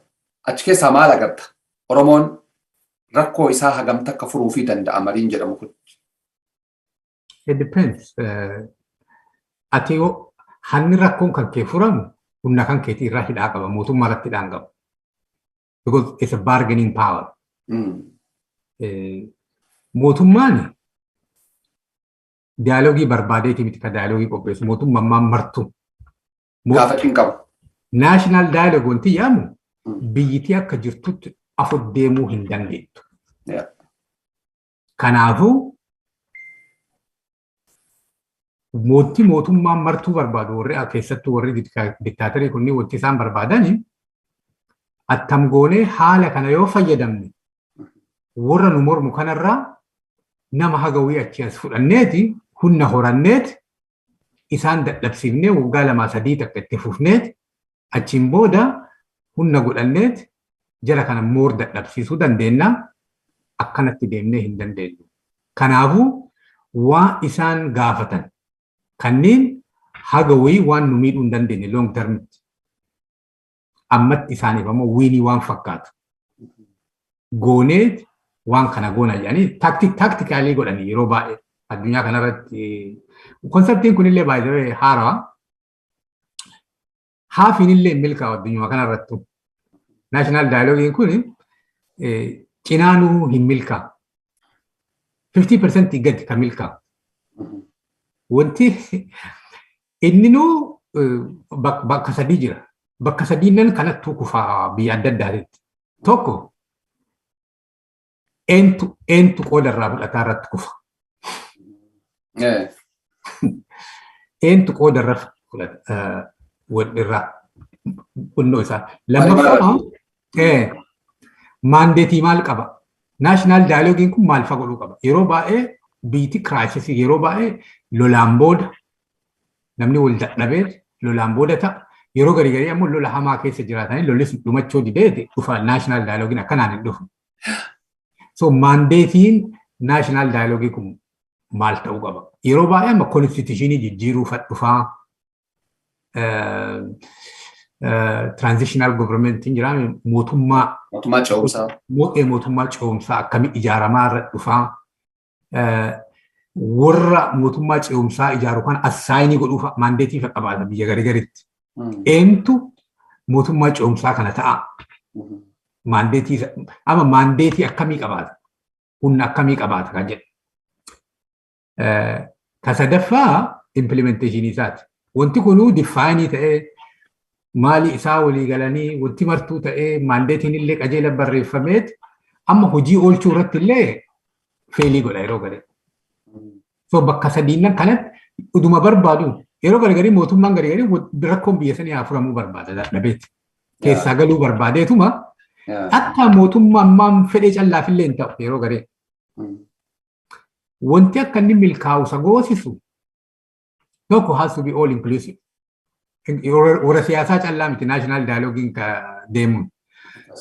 Achi keessaa maal agarta? Oromoon rakkoo isaa hagamta akka furuufii danda'a mariin jedhamu kun. It depends. Ati hanni rakkoon kan kee furamu humna kan keetii irraa hidhaa qaba mootummaa irratti hidhaan qaba. Because it's a bargaining power. Mootummaan diyaaloogii barbaadeeti miti ka diyaaloogii qopheessu mootummaan martu. Gaafatiin qaba. National dialogue wanti yaamu biyyitii akka jirtutti afur deemuu hin dandeettu. Kanaafuu mootummaan martuu barbaadu warri keessattuu warri diktaatarii kunniin wanti isaan barbaadani attam goonee haala kana yoo fayyadamne warra nu mormu kanarraa nama hagawii achi as fudhanneeti humna horanneeti isaan dadhabsiifnee waggaa 2-3 takka itti fufneeti achiin booda humna godhanneeti jara kana moor dadhabsiisuu dandeenya akkanatti deemnee hin dandeenyu. Kanaafuu waan isaan gaafatan kanneen hagawii waan nu miidhuu hin dandeenye long termitti ammatti isaaniif ammoo wiinii waan fakkaatu gooneet waan kana goona jedhanii taktikaalii godhanii yeroo baay'ee addunyaa kanarratti konseptiin kunillee baay'ee haarawaa haafiin illee milkaa'u addunyaa kanarrattu naashinaal daayiloogiin kun cinaanuu hin milkaa'u 50% gadi kan milkaa'u. Wanti inni nuu bakka sadii jira. Bakka sadiinan kanattuu kufaa biyya adda addaatitti. Tokko eentu qooda irraa fudhataa irratti kufa. Eentu qooda irra fudhata irraa qonnoo isaa. Lammaffaa maandeetii maal qaba? Naashinaal daayiloogiin kun maal faa godhuu qaba? Yeroo baay'ee biitii kiraayisisii yeroo baay'ee lolaan booda namni wal dadhabee lolaan booda ta'a. Yeroo garii ammoo lola hamaa keessa jiraatanii lolli dhumachuu dideeti dhufa naashinaal daayiloogiin akkanaan hin dhufu. So maandeetiin naashinaal daayiloogiin kun maal ta'uu qaba? Yeroo baay'ee amma konstitushinii jijjiiruu dhufaa transitional government jira mootummaa ce'umsaa mootummaa ce'umsaa akkamitti ijaaramaa irra dhufaa warra mootummaa ce'umsaa ijaaru kan assaayinii godhuuf maandeetii qabaata biyya garigaritti eentu mootummaa ce'umsaa kana ta'a maandeetii akkamii qabaata humna akkamii qabaata kan jedhu kasadaffaa implementation isaati wanti kunuu difaayinii ta'ee maali isaa walii galanii wanti martuu ta'ee maandeetiin illee qajeela barreeffameet amma hojii oolchuu irratti illee feelii godha yeroo galee. So bakka sadiinnan kanatti uduma barbaadu yeroo garagarii mootummaan garagarii rakkoon biyya sanii hafuramuu barbaada dhabeetti. Keessaa galuu barbaadeetuma akka mootummaan maan fedhee callaaf illee hin ta'u yeroo garee. Wanti akka inni milkaa'u sagoosisu tokko has to be all inclusive. Warra siyaasaa callaa miti national dialoguing ka deemuun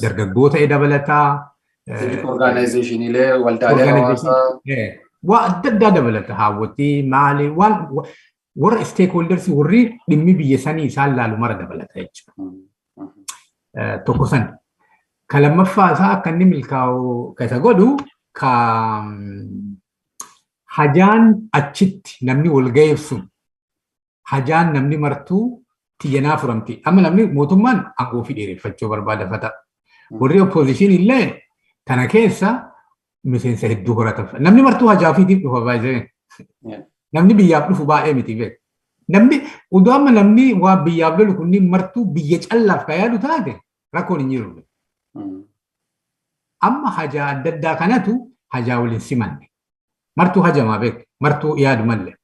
dargaggoota dabalataa civic organization ile waldaalee hawaasaa waa adda addaa dabalata haawwatii maali waan warra stakeholders warri dhimmi biyya sanii isaan laalu mara dabalata jechuudha. Tokko san ka lammaffaa isaa akka inni milkaa'u isa godhu ka hajaan achitti namni wal ga'eef sun hajaan namni martuu tiyyanaa furamti. Amma namni mootummaan aangoo fi dheereffachuu barbaada fata. Warri opposition illee kana keessa miseensa hedduu horata. Namni martuu hajaa ofiitiif dhufa baay'ee. Namni biyyaaf dhufu baay'ee miti beeku. Namni utuu amma namni waa biyyaaf lolu kunniin martuu biyya callaaf kan yaadu taate rakkoon hin jiru. Amma hajaa adda addaa kanatu hajaa waliin simanne. Martuu hajamaa beeku. Martuu yaadu malee.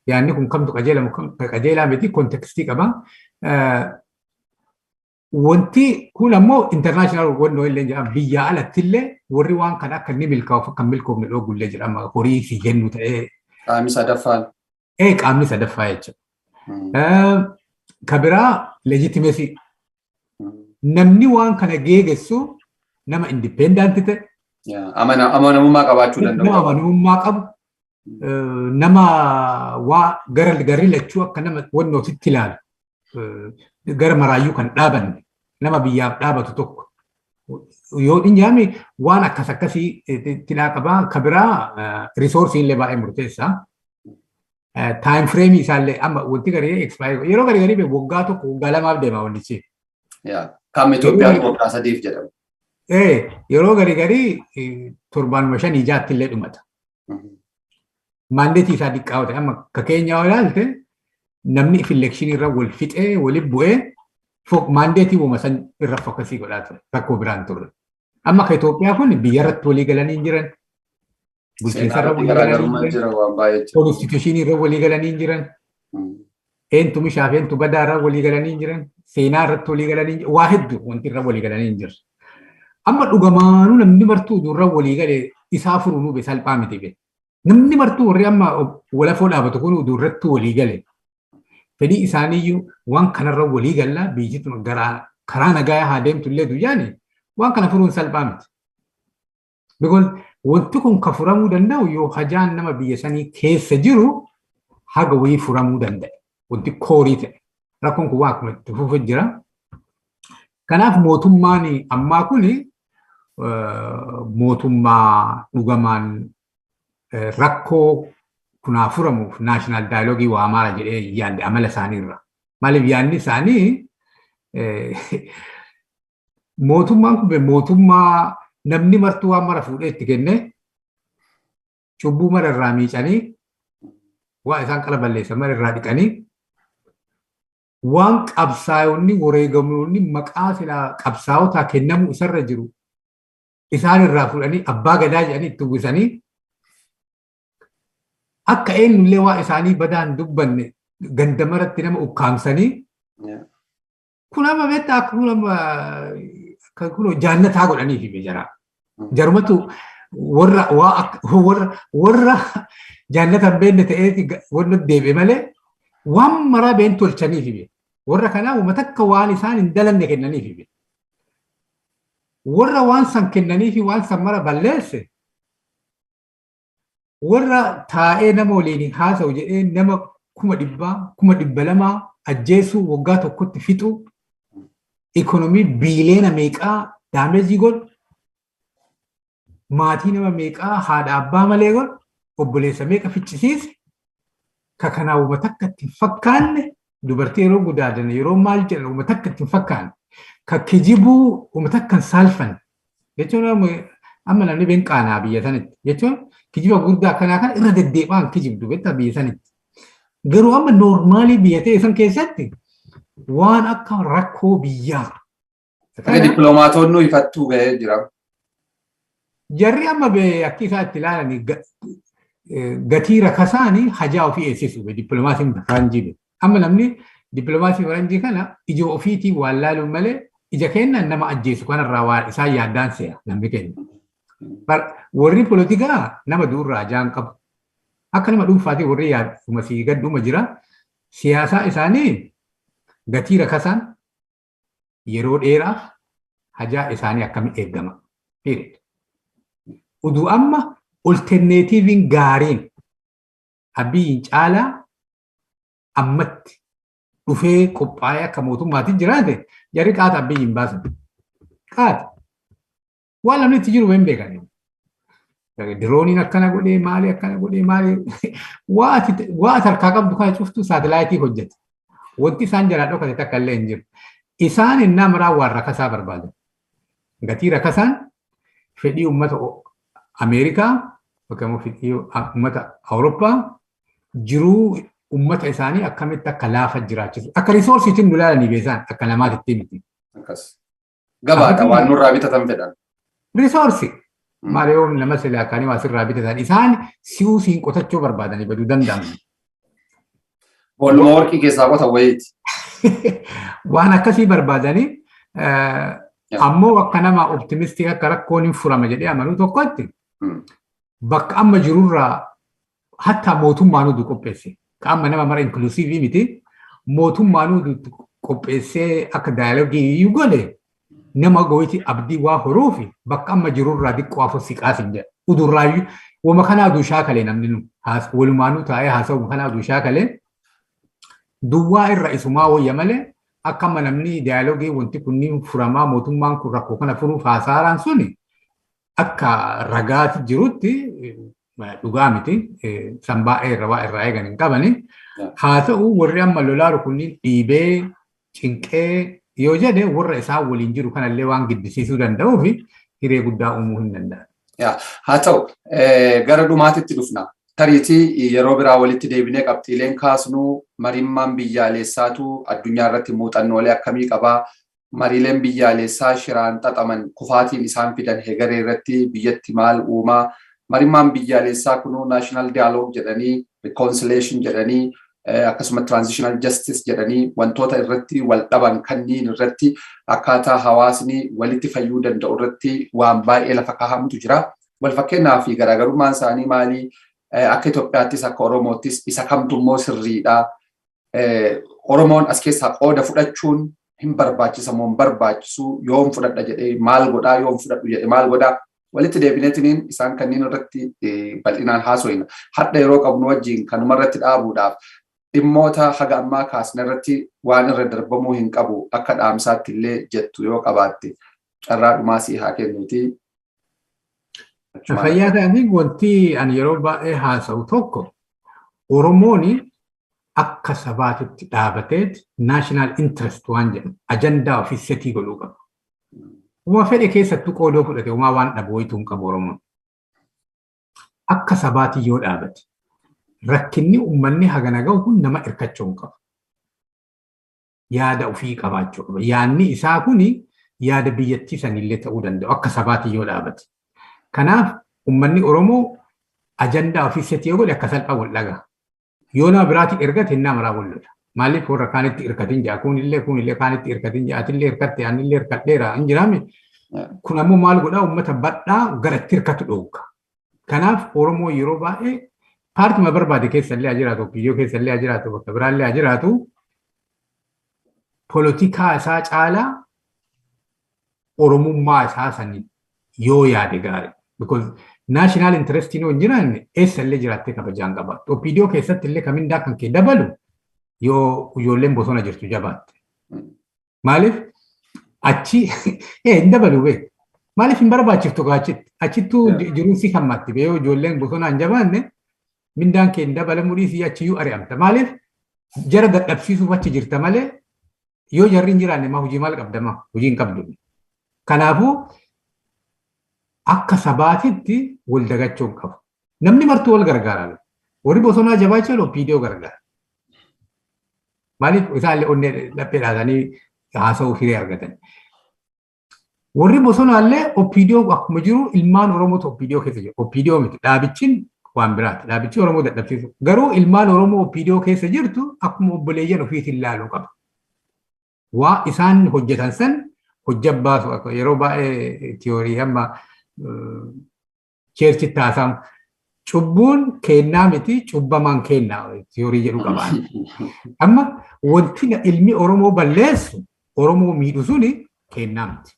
Yaanni kun kamtu qajeelaa miti kontekstii qaba. Wanti kun ammoo international wannoo illee jedhama biyya alatti illee warri waan kana akka inni milkaa'uuf akka milkoofne dhoogullee jedhama horii fi jennu ta'ee. Qaamni sadaffaan. Qaamni sadaffaa jechuudha. Kabiraa legitimacy. Namni waan kana geegessu nama independent ta'e. Amanamummaa qabaachuu danda'u. Nama amanamummaa qabu. Nama waa garri lachuu akka nama wannoo ofitti ilaalu. Gara maraayyuu kan dhaabanne nama biyyaaf dhaabatu tokko yoo dhinjaame waan akkasii tilaa qabaa kabiraa risoorsii illee baay'ee murteessaa taayim fireemii isaallee amma wanti garee expire yeroo garii waggaa tokko waggaa lamaaf deema wantichi. Kan Itoophiyaa waggaa sadiif jedhamu. Yeroo garii torbaanuma 5 jaatti illee dhumata. Maandeetii isaa diqqaa ta'e amma ka keenyaa ilaalte namni election irra wal fixee waliin bu'ee maandeetii uuma san irra fokkasii godhaa ture rakkoo biraan turre. Amma ka Itoophiyaa kun biyya irratti walii galanii jiran. Bulchiinsa irra walii galanii jiran. Konstituushinii irra walii galanii jiran. Eentu mishaaf eentu badaa irra walii galanii jiran. Seenaa irratti walii galanii jiran. Waa hedduu wanti irra walii galanii jiran. Amma dhugamaanuu namni martuu irra walii galee isaa furuu nu salphaa miti. Namni martuu warri amma walafoo dhaabatu kun irratti walii galee. Fedhii isaaniiyyuu waan kanarra walii gallaa biyyi tun karaa nagaa haa deemtu illee duyyaani waan kana furuun salphaa miti. Because wanti kun ka furamuu danda'u yoo hajaan nama biyya sanii keessa jiru haga wayii furamuu danda'e. Wanti koorii ta'e. Rakkoon kun waa akkuma itti fufuuf jira. Kanaaf mootummaan ammaa kun mootummaa dhugamaan rakkoo kunaa furamuuf national dialogue waa maala jedhee yaadde amala isaaniirra. Maaliif yaadni isaanii mootummaan kun mootummaa namni martuu waan mara fuudhee itti kenne cubbuu mara irraa miicanii waa isaan qala balleessan mara irraa dhiqanii waan qabsaa'onni wareegamoonni maqaa silaa qabsaa'otaa kennamu isarra jiru isaan irraa fuudhanii abbaa gadaa jedhanii itti uwwisanii akka eenyullee waa isaanii badaan dubbanne gandamaratti nama ukkaamsanii kun amma beektaa akka kun jaannataa godhaniif jara. Jarumatu warra jaannatan beenne ta'eeti wanna deebi'e malee waan maraa been tolchaniif warra kanaa uummata akka waan isaan hin dalanne kennaniif warra waan san kennaniif waan san mara balleesse warra taa'ee nama waliin haasa'u jedhee nama 100,000 200,000 ajjeesuu waggaa tokkotti fixu ikonomii biiliyoona meeqaa daameejii godhu maatii nama meeqaa haadha abbaa malee godhu obboleessa meeqa ficcisiise ka kanaa uummata akka ittiin fakkaanne dubartii yeroo gudaadan yeroo maal jedhan uummata akka ittiin fakkaanne ka kijibuu uummata akka hin saalfanne jechuun amma namni been qaanaa biyya sanitti jechuun kijiba guddaa akkanaa kan irra deddeebi'aan kijibdu beektaa biyya sanitti. Garuu amma noormaalii biyya ta'e san keessatti waan akka rakkoo biyyaa. Akka dippiloomaatoonni nu ifattuu ga'ee jira. Jarri amma akka isaatti ilaalanii gatii rakasaanii hajaa ofii eessisu dippiloomaasiin faranjii. Amma namni dippiloomaasii faranjii kana ija ofiitiin waan laaluun malee ija kennan nama ajjeesu kanarraa waan isaan yaaddaan se'a namni kenna. Warri poolitikaa nama duurraa ajaan qabu. Akka nama dhuunfaatii warri yaaduma sii gadduma jira. Siyaasaa isaanii gatii rakasaan yeroo dheeraaf hajaa isaanii akkamitti eegama. Uduu amma olterneetiiviin gaariin abiyyiin caalaa ammatti dhufee qophaa'ee akka mootummaatiin jiraate jarri qaata abiyyiin baasan. Qaata. Waan lamni itti jiru hin beekani. Dirooniin akkana godhee maali waa harkaa qabdu kana cuftuu saatalaayitii hojjeta. Wanti isaan jalaa dhokate takka illee hin jiru. Isaan innaa maraa waan rakasaa barbaadan. Gatii rakasaan fedhii uummata Ameerikaa yookaan fedhii uummata Awurooppaa jiruu uummata isaanii akkamitti akka laafa jiraachisu. Akka riisoorsiitiin nu ilaalanii beesan akka namaatitti miti. Akkas. Gabaadha waan nurraa bitatan fedhan. Riisoorsi. Maaliyoon nama silaa akkaanii waa sirraa bitatan isaan si'uu siin qotachuu barbaadanii baduu danda'an. Booluma warqii keessaa qotan wayiiti. Waan akkasii barbaadanii ammoo akka nama optimistii akka rakkoon hin furama jedhee amanuu tokkotti bakka amma jirurraa hatta mootummaanuu qopheesse. Amma nama mara inklusiivii miti mootummaanuu qopheessee akka daayilogii iyyuu godhe nama gooti abdii waa horuufi bakka amma jirurraa diqqoo afur siqaasin jedha. Udurraayyuu wama kanaa aduu shaakalee namni nu walumaanuu taa'ee haasa'u kanaa aduu shaakalee duwwaa irra isumaa wayya malee akka amma namni daayilogii wanti kunniin furamaa mootummaan kun rakkoo kana furuuf haasaaraan suni akka ragaati jirutti dhugaa miti sanbaa'ee irra waa irraa eegan hin qabani. Haa ta'u warri amma lolaaru kunniin dhiibee cinqee yoo jedhe warra isaa waliin jiru kanallee waan giddisiisuu danda'uu fi hiree guddaa uumuu hin danda'an. Haa ta'u gara dhumaatitti dhufna. Tariitii yeroo biraa walitti deebinee qabxiileen kaasnuu marimmaan biyyaalessaatu addunyaa irratti muuxannoolee akkamii qabaa mariileen biyyaalessaa shiraan xaxaman kufaatiin isaan fidan hegaree irratti biyyatti maal uumaa marimmaan biyyaalessaa kunuu naashinaal diyaaloog jedhanii rikoonsileeshin jedhanii akkasuma transitional justice jedhanii wantoota irratti wal dhaban kanniin irratti akkaataa hawaasni walitti fayyuu danda'u irratti waan baay'ee lafa kaahamutu jira. Wal fakkeenyaa fi garaagarummaan isaanii maalii akka Itoophiyaattis akka Oromoottis isa kamtu immoo sirriidha. Oromoon as keessaa qooda fudhachuun hin barbaachisa moo hin barbaachisu yoom fudhadha jedhee maal godhaa yoom fudhadhu jedhee maal godhaa walitti deebineetiniin isaan kanniin irratti bal'inaan haaso'ina. Hadda yeroo qabnu wajjin kanuma irratti dhaabuudhaaf dhimmoota haga ammaa kaasne irratti waan irra darbamuu hin qabu akka dhaamsaatti illee jettu yoo qabaatte carraa dhumaa sii haa kennuuti. Fayyaa ta'anii wanti ani yeroo baay'ee haasa'u tokko Oromooni akka sabaatitti dhaabateet naashinaal intrest waan jedhu ajandaa ofii setii godhuu qaba. Uma fedhe keessattuu qoodoo fudhate umaa waan dhabu wayituu hin qabu Oromoon. Akka sabaatii yoo dhaabate rakkinni uummanni hagana ga'u kun nama hirkachuu hin qabu. Yaada ofii qabaachuu qaba. Yaadni isaa kuni yaada biyyattii sanillee ta'uu danda'u akka sabaatii yoo dhaabate. Kanaaf uummanni Oromoo ajandaa ofii setii godhe akka salphaa wal dhagaa. Yoo nama biraatti ergate innaa maraa wal lola. Maaliif warra kaanitti hirkatin ja'a kunillee kaanitti hirkatin ja'a atillee hirkatte anillee hirkadheera hin jiraame. Kun ammoo maal godhaa uummata badhaa garatti hirkatu dhoowwa. Kanaaf Oromoo yeroo baay'ee paartii barbaade keessallee haa jiraatu, biyyoo keessallee haa jiraatu, bakka biraallee haa jiraatu. Poolitikaa isaa caalaa Oromummaa isaa sanii yoo yaade gaarii. Because national interest in jiran eessallee jiraattee kabajaan qaba. Opiidiyoo keessatti illee kamindaa kan kee dabalu yoo ijoolleen bosona jirtu jabaatte. Maaliif achi hin dabalu beeku. Maaliif hin barbaachiftu achitti? Achittuu jiruun si hammatti yoo ijoolleen bosonaan jabaanne mindaan kee hin dabalamu dhiisii achiyyuu ari'amta. Maaliif jara dadhabsiisuuf achi jirta malee yoo jarri hin jiraanne maa hojii maal qabdama? Hojii hin qabdu. Kanaafuu akka sabaatitti wal dagachuun qabu. Namni martuu wal gargaara. Warri bosonaa jabaachuun OPDO gargaara. Maaliif isaan onnee laphee dhaasanii haasa'uu hiree argatan. Warri bosonaallee OPDO akkuma jiru ilmaan Oromoo OPDO keessa jiru. OPDO miti. Dhaabichiin waan biraati. Dhaabichi Oromoo dadhabsiisu. Garuu ilmaan Oromoo OPDO keessa jirtu akkuma obboleeyyan ofiitiin ilaaluu qaba. Waa isaan hojjetan san hojjab baasu yeroo baay'ee tiyoorii amma cheerchitti haasa'amu. Cubbuun kennaa miti cubbamaan kennaa tiyoorii jedhu qabaan. Amma wanti ilmi Oromoo balleessu Oromoo miidhu suni kennaa miti.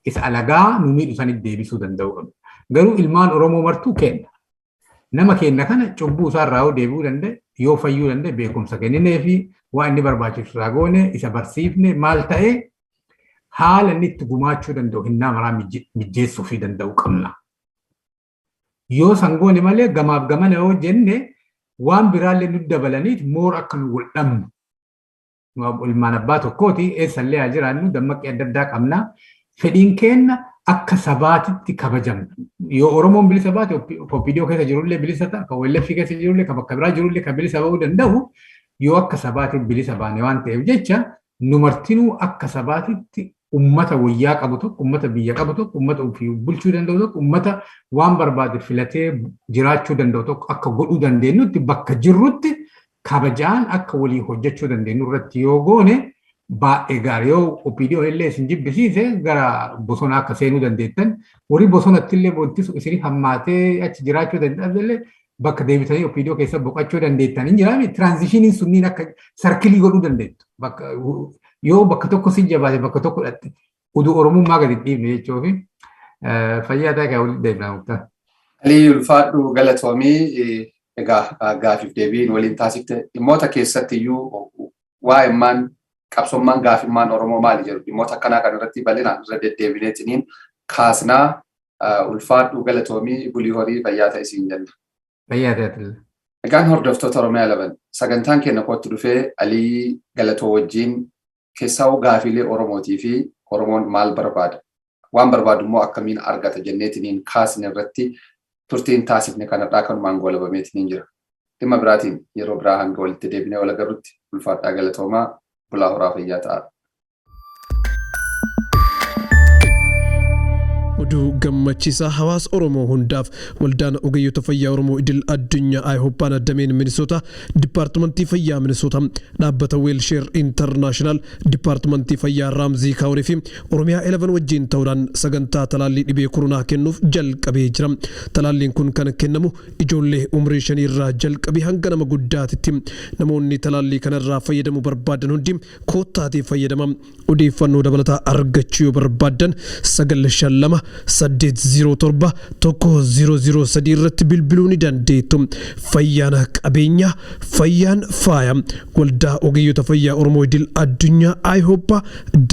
Isa alagaa nu miidhu sanitti deebisuu danda'u qabna. Garuu ilmaan Oromoo martuu kenna. Nama kenna kana cubbuu isaarraa deebi'uu danda'e yoo fayyuu danda'e beekumsa kenninee fi waan inni barbaachisu irraa goone isa barsiifne maal ta'ee haala inni itti gumaachuu danda'u hinnaa maraa mijjeessuu fi danda'u qabna. Yoo sangooni malee gamaaf gamana yoo jenne waan biraallee nu dabalaniit moor akka nu wal dhabnu. Ilmaan abbaa tokkooti eessallee haa jiraannu dammaqii adda addaa qabna. Fedhiin keenya akka sabaatitti kabajamna. Yoo Oromoon bilisa baate OPDO keessa jirullee bilisa ta'a, kan OLF keessa jirullee, kan bakka biraa jirullee kan bilisa ba'uu danda'u yoo akka sabaatitti bilisa baane waan ta'eef jecha nu martinuu akka sabaatitti ummata wayyaa qabu tokko, ummata biyya qabu tokko, ummata ofii bulchuu danda'u tokko, ummata waan barbaade filatee jiraachuu danda'u tokko akka godhuu dandeenyutti bakka jirrutti kabajaan akka walii hojjechuu dandeenyu irratti yoo goone baay'ee gaarii yoo OPDO illee isin jibbisiise gara bosona akka seenuu dandeettan warri bosonatti illee wanti isin hammaatee achi jiraachuu danda'an bakka deebitanii OPDO keessa boqachuu dandeettan hin jiraami tiraanzishiniin sunniin akka sarkilii godhuu dandeettu. Yoo bakka tokko si jabaate bakka tokko dhatte uduu Oromummaa gadi dhiibne jechuufi fayyaa ta'e kan walitti deebinaa murtaa. Alii ulfaadhu galatoomii egaa gaafiif deebiin waliin taasifte dhimmoota keessatti iyyuu waa'immaan qabsommaan gaafimmaan Oromoo maali jedhu dhimmoota akkanaa kan irratti bal'inaan irra deddeebineetiniin kaasnaa ulfaadhu galatoomii bulii horii fayyaa ta'e siin jenna. Fayyaa ta'e. Egaan hordoftoota OROMIA11 sagantaan keenya kootti dhufee Alii Galatoo wajjin keessaa gaafilee Oromootii fi Oromoon maal barbaada? Waan barbaadu immoo akkamiin argata jenneetiniin kaasne irratti turtiin taasifne kanadhaa kanumaan goolabameetiniin jira. Dhimma biraatiin yeroo biraa hanga walitti deebinee wal agarrutti ulfaadhaa galatoomaa bulaa horaa fayyaa ta'a. oduu gammachiisaa hawaasa Oromoo hundaaf waldaan ogeeyyota fayyaa Oromoo idil addunyaa ayhoppaan addameen Minisoota dipaartimentii fayyaa Minisoota dhaabbata Weelsheer Internaashinaal dipaartimentii fayyaa Raamzii Kaawurii fi OROMIA11 wajjin ta'uudhaan sagantaa talaallii dhibee koronaa kennuuf jalqabee jira. Talaalliin kun kan kennamu ijoollee umrii 5 irraa jalqabee hanga nama guddaatitti. Namoonni talaallii kanarraa fayyadamuu barbaadan hundi koottaatii fayyadama. Odeeffannoo dabalataa argachuu yoo barbaadan 952 807 1003 irratti bilbiluu ni dandeettu. Fayyaan qabeenya, fayyaan faaya. Waldaa ogeeyyota fayyaa Oromoo idil addunyaa ayhoppa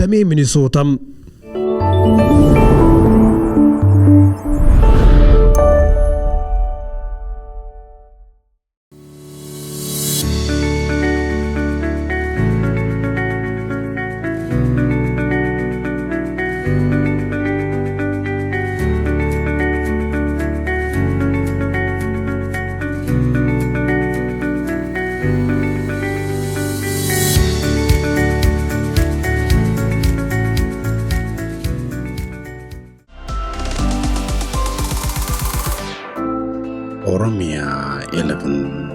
damee Minisoota. OROMIA11